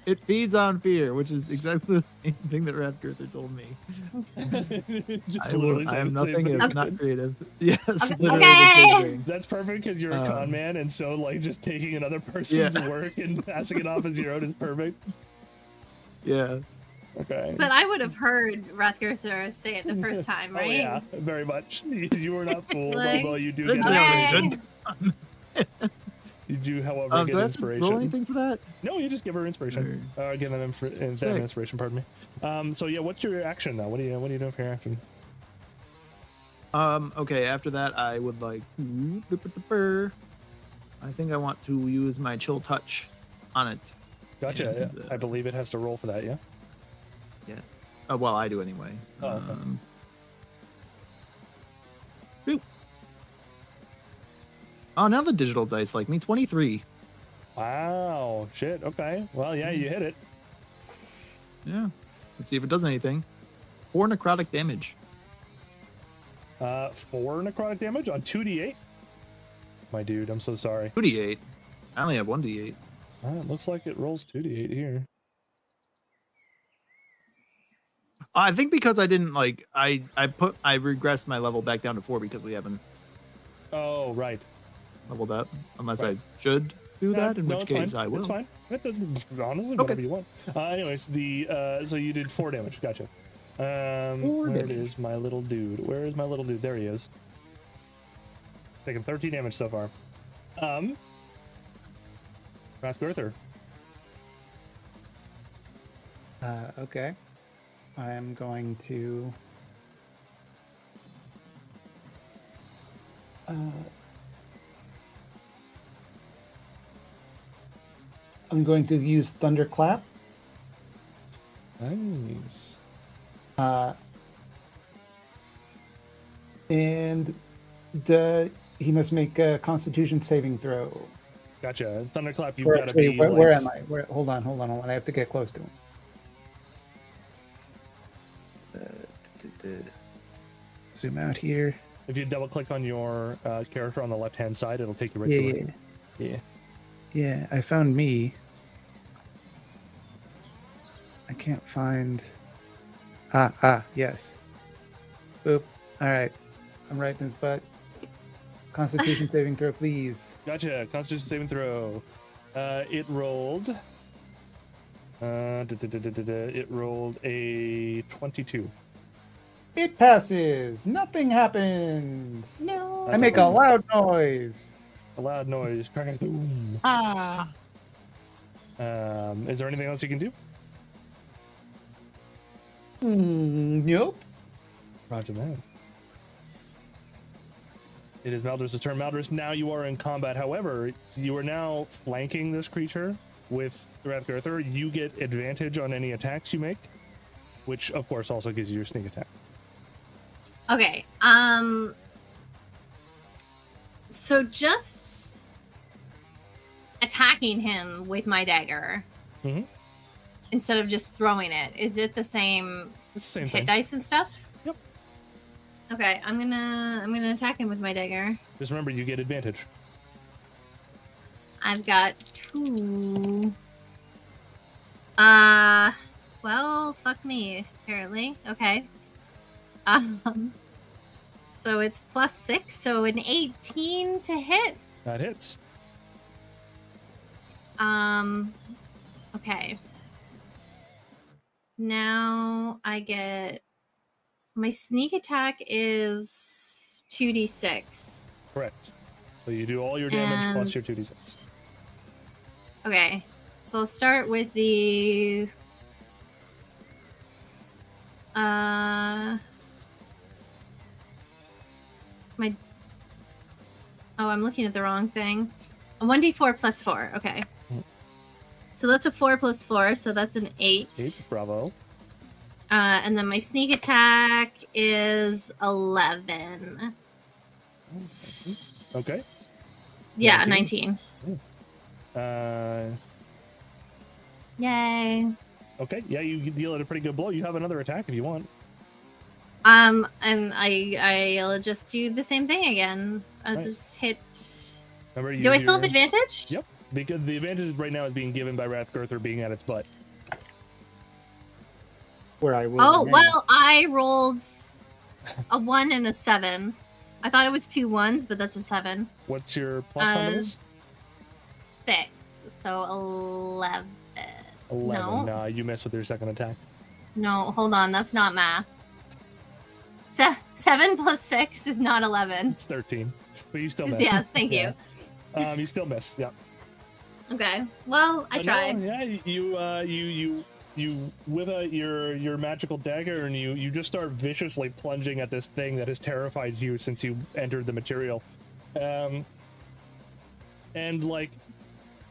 it feeds on fear, which is exactly the same thing that Rathgurther told me. Just I literally am saying the same nothing thing. if not creative. Yes, Okay. literally the same Okay. thing. That's perfect because you're a con man, and so like just taking another person's Yeah. work and passing it off as your own is perfect. Yeah. Okay. But I would have heard Rathgurther say it the first time, right? Oh yeah, very much. You were not fooled, Like- although you do Didn't get say I inspiration. should. You do, however, Do get I have to roll inspiration. anything for that? No, you just give her inspiration. Give them Sick. inspiration. Pardon me. So yeah, what's your action now? What are you doing for your action? Okay, after that, I would like. I think I want to use my chill touch on it. Gotcha. And, I believe it has to roll for that. Yeah. Well, I do anyway. Oh, okay. Boop. Oh, now the digital dice like me. 23. Wow. Shit. Okay. Well, yeah, you hit it. Yeah. Let's see if it does anything. 4 necrotic damage. 4 necrotic damage on 2d8. My dude, I'm so sorry. 2d8. I only have 1d8. It looks like it rolls 2d8 here. I think because I didn't like I regressed my level back down to 4 because we haven't Oh, right. leveled up. Unless Right. I should do that, in No, which it's case fine. I will. It's fine. It doesn't, honestly, Okay. whatever you want. Anyways, so you did 4 damage. Gotcha. Where damage. is my little dude? Where is my little dude? There he is. Taking 13 damage so far. Rathgurther. Okay. I am going to. I'm going to use Thunderclap. Nice. And he must make a Constitution saving throw. Gotcha. Thunderclap, you've Or got to actually, be. where like- am I? Hold on. I have to get close to him. Zoom out here. If you double click on your character on the left hand side, it'll take you right Yeah, to yeah, it. Yeah. yeah. I found me. I can't find. Yes. Boop. All right. I'm right in his butt. Constitution saving throw, please. Gotcha. Constitution saving throw. It rolled. It rolled a 22. It passes. Nothing happens. No. I make a loud noise. A loud noise. Cracking. Boom. Ah. Is there anything else you can do? Nope. Roger that. It is Maldrus' turn. Maldrus, now you are in combat. However, you are now flanking this creature with Rathgurther. You get advantage on any attacks you make, which of course also gives you your sneak attack. Okay. So just attacking him with my dagger Mhm. instead of just throwing it. Is it the same It's the same hit thing. dice and stuff? Yep. Okay, I'm gonna attack him with my dagger. Just remember, you get advantage. I've got 2. Well, fuck me, apparently. Okay. So it's +6, so an 18 to hit. That hits. Okay. Now I get my sneak attack is 2d6. Correct. So you do all your damage plus your 2d6. Okay. So I'll start with the I'm looking at the wrong thing. A 1d4 plus 4. Okay. So that's a 4 plus 4, so that's an 8. 8, bravo. And then my sneak attack is 11. Okay. Yeah, 19. 19. Yay. Okay, yeah, you deal it a pretty good blow. You have another attack if you want. And I'll just do the same thing again. I'll Right. just hit. Remember, Do I still have advantage? Yep, because the advantage right now is being given by Rathgurther being at its butt. Where I will. Oh, remain. well, I rolled a 1 and a 7. I thought it was 2 1s, but that's a 7. What's your plus on this? 6. So 11. 11. No. Nah, you miss with your second attack. No, hold on. That's not math. 7 plus 6 is not 11. It's 13, but you still miss. Yes, thank you. You still miss. Yeah. Okay. Well, I But tried. No, yeah, you with your magical dagger, and you just start viciously plunging at this thing that has terrified you since you entered the material, and like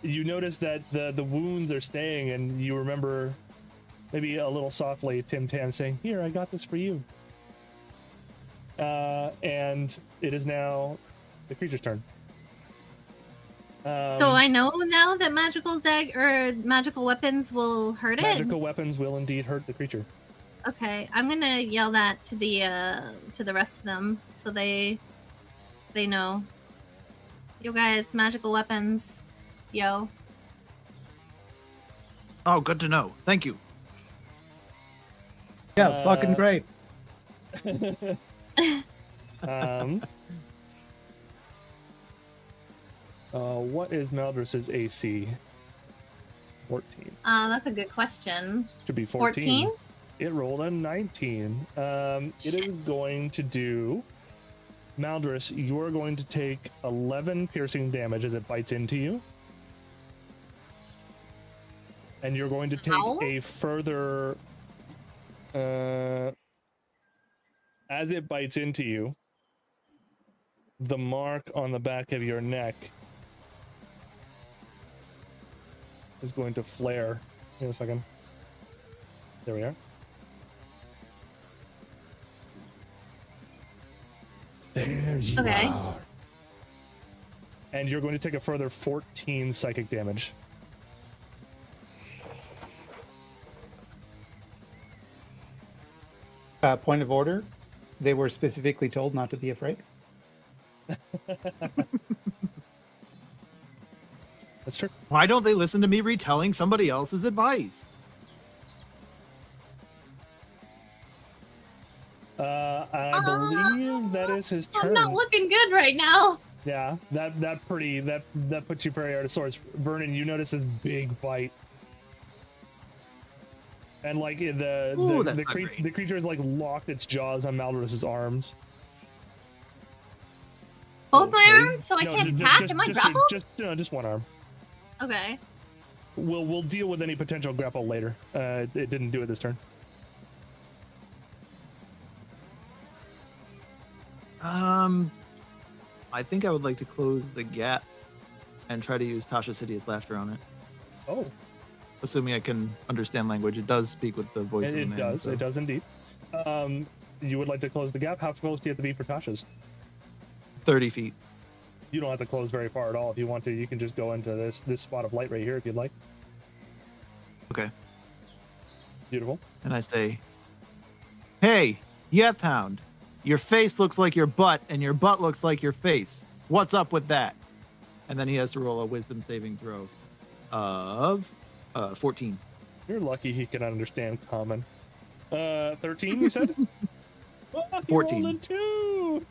you notice that the wounds are staying, and you remember maybe a little softly Tim Tam saying, "Here, I got this for you." And it is now the creature's turn. So I know now that magical weapons will hurt it. Magical weapons will indeed hurt the creature. Okay, I'm gonna yell that to the rest of them so they know. You guys, magical weapons, yo. Oh, good to know. Thank you. Yeah, fucking great. What is Maldrus's AC? 14. That's a good question. Should be 14. 14? It rolled a 19. It Shit. is going to do... Maldrus, you're going to take 11 piercing damage as it bites into you. And you're going to take Ow. a further... as it bites into you, the mark on the back of your neck is going to flare. Give me a second. There we are. There you Okay. are. And you're going to take a further 14 psychic damage. Point of order. They were specifically told not to be afraid. That's true. Why don't they listen to me retelling somebody else's advice? I believe that is his turn. I'm not looking good right now. Yeah, that puts you very out of sorts. Vernon, you notice this big bite. And like the creature has like locked its jaws on Maldrus's arms. Both my Okay. arms, so I can't attack. Am I grappled? Just one arm. Okay. We'll deal with any potential grapple later. It didn't do it this turn. I think I would like to close the gap and try to use Tasha's Hideous Laughter on it. Oh, Assuming I can understand language. It does speak with the voice of a it man. does. so- It does indeed. You would like to close the gap. How close do you have to be for Tasha's? 30 feet. You don't have to close very far at all. If you want to, you can just go into this spot of light right here if you'd like. Okay. Beautiful. And I say, hey, Yeth Hound, your face looks like your butt and your butt looks like your face. What's up with that? And then he has to roll a wisdom saving throw of 14. You're lucky he can understand common. 13, you said? Oh, he 14. rolled a 2!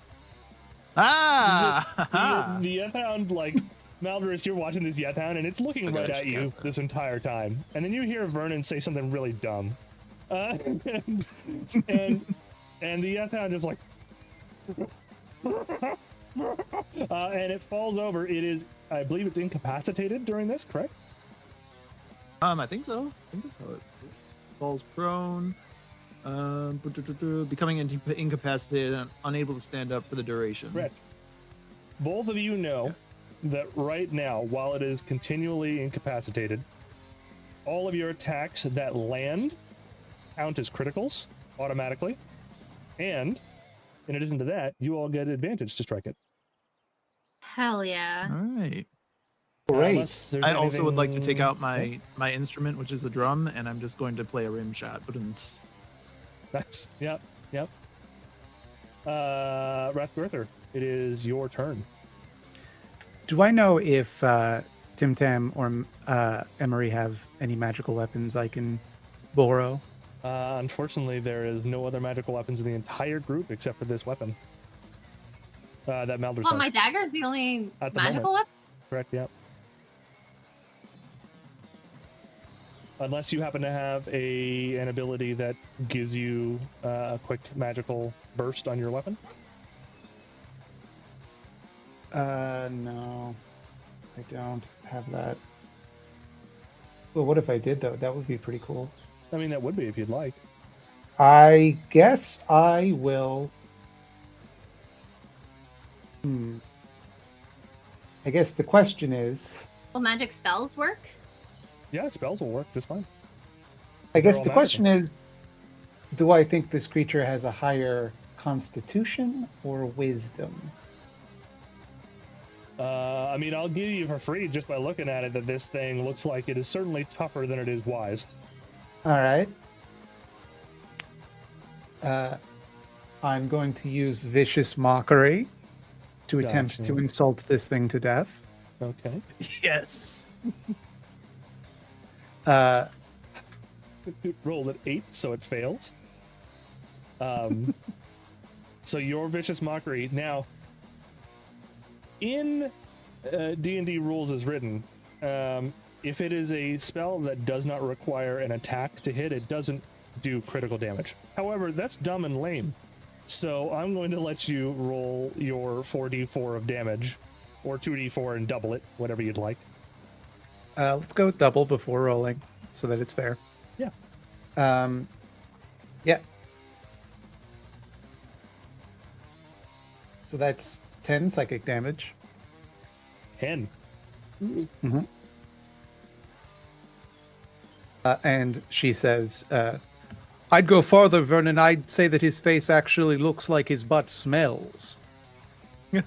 Ah! The Yeth-Hound, like, Maldrus, you're watching this Yeth-Hound, and it's looking right at you this entire time. And then you hear Vernon say something really dumb. And the Yeth-Hound is like... and it falls over. It is, I believe it's incapacitated during this, correct? I think so. I think that's how it falls prone. Becoming incapacitated and unable to stand up for the duration. Correct. Both of you know that right now, while it is continually incapacitated, all of your attacks that land count as criticals automatically. And in addition to that, you all get advantage to strike it. Hell yeah. All right. Great. Unless there's I also would like to take anything- out my instrument, which is the drum, and I'm just going to play a rim shot. But it's Nice. Yep. Rathgurther, it is your turn. Do I know if Tim Tam or Emery have any magical weapons I can borrow? Unfortunately, there is no other magical weapons in the entire group except for this weapon. That Maldrus Well, has. my dagger is the only At the magical weapon. Correct, yeah. Unless you happen to have an ability that gives you a quick magical burst on your weapon. No, I don't have that. Well, what if I did though? That would be pretty cool. I mean, that would be if you'd like. I guess I will. I guess the question is, Will magic spells work? Yeah, spells will work just fine. I guess all the question is, do I think this creature has a higher constitution or wisdom? I mean, I'll give you for free just by looking at it that this thing looks like it is certainly tougher than it is wise. All right. I'm going to use vicious mockery to attempt Gotcha. to insult this thing to death. Okay. Yes. Rolled an 8, so it fails. So your vicious mockery. Now, in D&D rules as written, if it is a spell that does not require an attack to hit, it doesn't do critical damage. However, that's dumb and lame. So I'm going to let you roll your 4d4 of damage, or 2d4 and double it, whatever you'd like. Let's go with double before rolling, so that it's fair. Yeah. Yeah. So that's 10 psychic damage. 10. Mm-hmm. And she says, I'd go farther, Vernon. I'd say that his face actually looks like his butt smells. The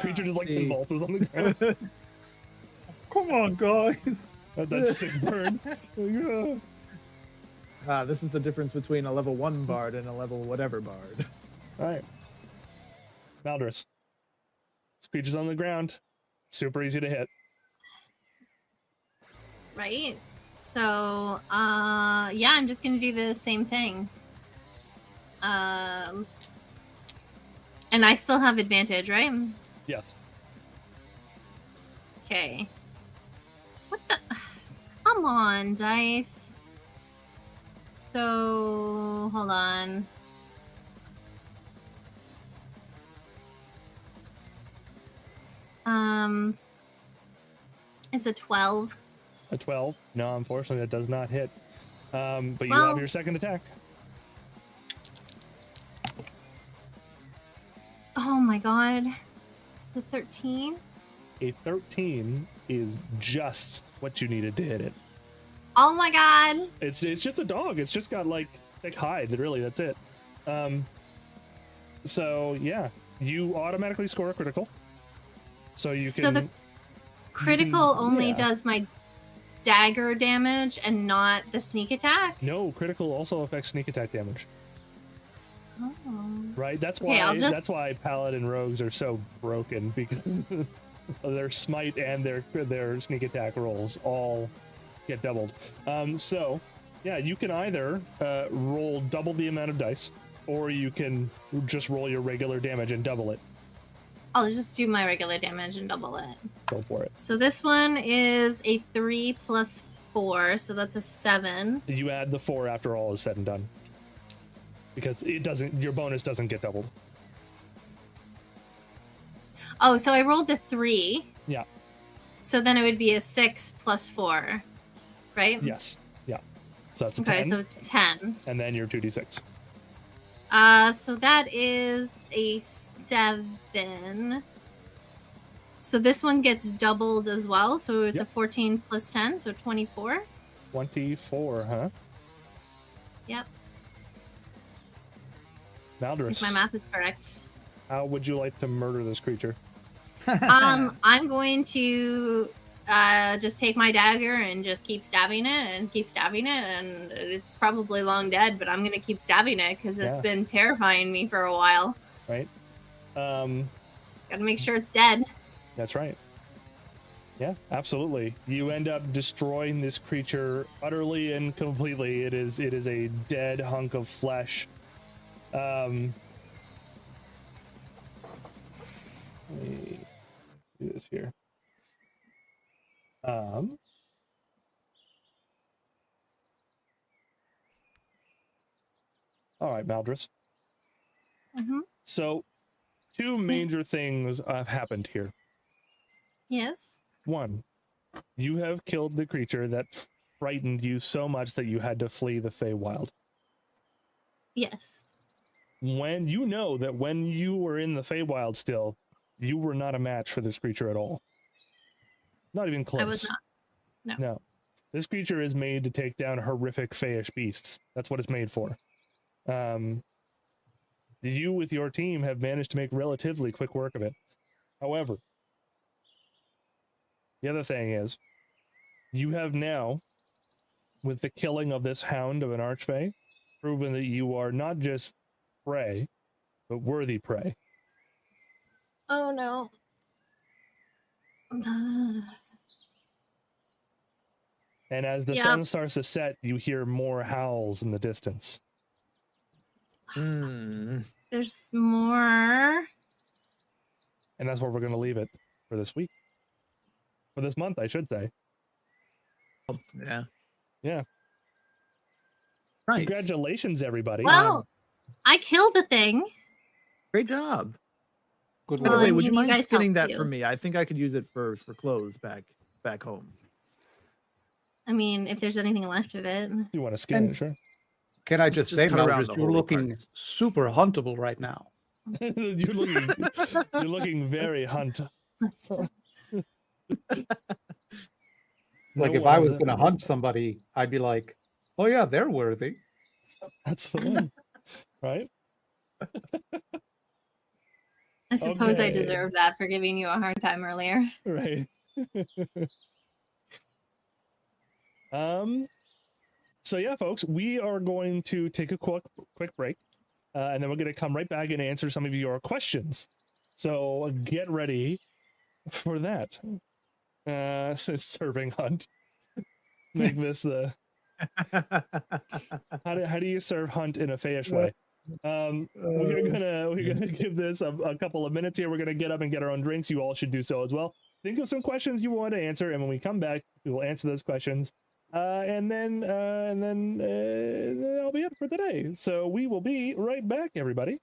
creature just like see. convulses on the ground. Come on, guys. That's sick burn. Yeah. This is the difference between a level 1 bard and a level whatever bard. All right. Maldris. This creature's on the ground. Super easy to hit. Right. So, yeah, I'm just gonna do the same thing. And I still have advantage, right? Yes. Okay. What the? Come on, dice. So, hold on. It's a 12. A 12. No, unfortunately, that does not hit. But you Well- have your second attack. Oh my god. It's a 13. A 13 is just what you needed to hit it. Oh my god. It's just a dog. It's just got like thick hide. Really, that's it. So yeah, you automatically score a critical. So you can. So the critical only yeah. does my dagger damage and not the sneak attack? No, critical also affects sneak attack damage. Oh. Right. That's Okay, why. I'll just- That's why paladin rogues are so broken, because their smite and their sneak attack rolls all get doubled. So yeah, you can either roll double the amount of dice, or you can just roll your regular damage and double it. I'll just do my regular damage and double it. Go for it. So this one is a 3 plus 4, so that's a 7. You add the 4 after all is said and done, because it doesn't. Your bonus doesn't get doubled. Oh, so I rolled the 3. Yeah. So then it would be a 6 plus 4, right? Yes. Yeah. So that's a Okay, 10, so it's 10. and then your 2d6. So that is a 7. So this one gets doubled as well. So it's Yep. a 14 plus 10, so 24. 24, huh? Yep, Maldris, if my math is correct. how would you like to murder this creature? I'm going to just take my dagger and just keep stabbing it and keep stabbing it, and it's probably long dead, but I'm gonna keep stabbing it because it's Yeah. been terrifying me for a while. Right? Gotta make sure it's dead. That's right. Yeah, absolutely. You end up destroying this creature utterly and completely. It is a dead hunk of flesh. Let me do this here. All right, Maldris. Mm-hmm. So, two major things have happened here. Yes. One, you have killed the creature that frightened you so much that you had to flee the Feywild. Yes. When you know that when you were in the Feywild still, you were not a match for this creature at all. Not even close. I was not. No. This creature is made to take down horrific Feyish beasts. That's what it's made for. You with your team have managed to make relatively quick work of it. However, the other thing is, you have now, with the killing of this hound of an archfey, proven that you are not just prey, but worthy prey. Oh no. And as the Yep. sun starts to set, you hear more howls in the distance. Hmm. There's more. And that's where we're going to leave it for this week. For this month, I should say. Yeah. Yeah. Nice. Congratulations, everybody. Well, I killed the thing. Great job. Good By the Well, work. way, I would you mean, you mind guys skinning helped that too. for me? I think I could use it for clothes back home. I mean, if there's anything left of it. You want to skin And- it, sure. Can I just Just say, cut around Meldris, the you're holy looking parts. super huntable right now. you're looking very hunt. Like No if one I has was a- going to hunt somebody, I'd be like, oh yeah, they're worthy. That's the one, right? I suppose I Okay. deserve that for giving you a hard time earlier. Right. So yeah, folks, we are going to take a quick break, and then we're going to come right back and answer some of your questions. So get ready for that. Since serving hunt, make this the how do you serve hunt in a Feish way? We're gonna give this a couple of minutes here. We're gonna get up and get our own drinks. You all should do so as well. Think of some questions you want to answer, and when we come back, we will answer those questions. And then that'll be it for today. So we will be right back, everybody.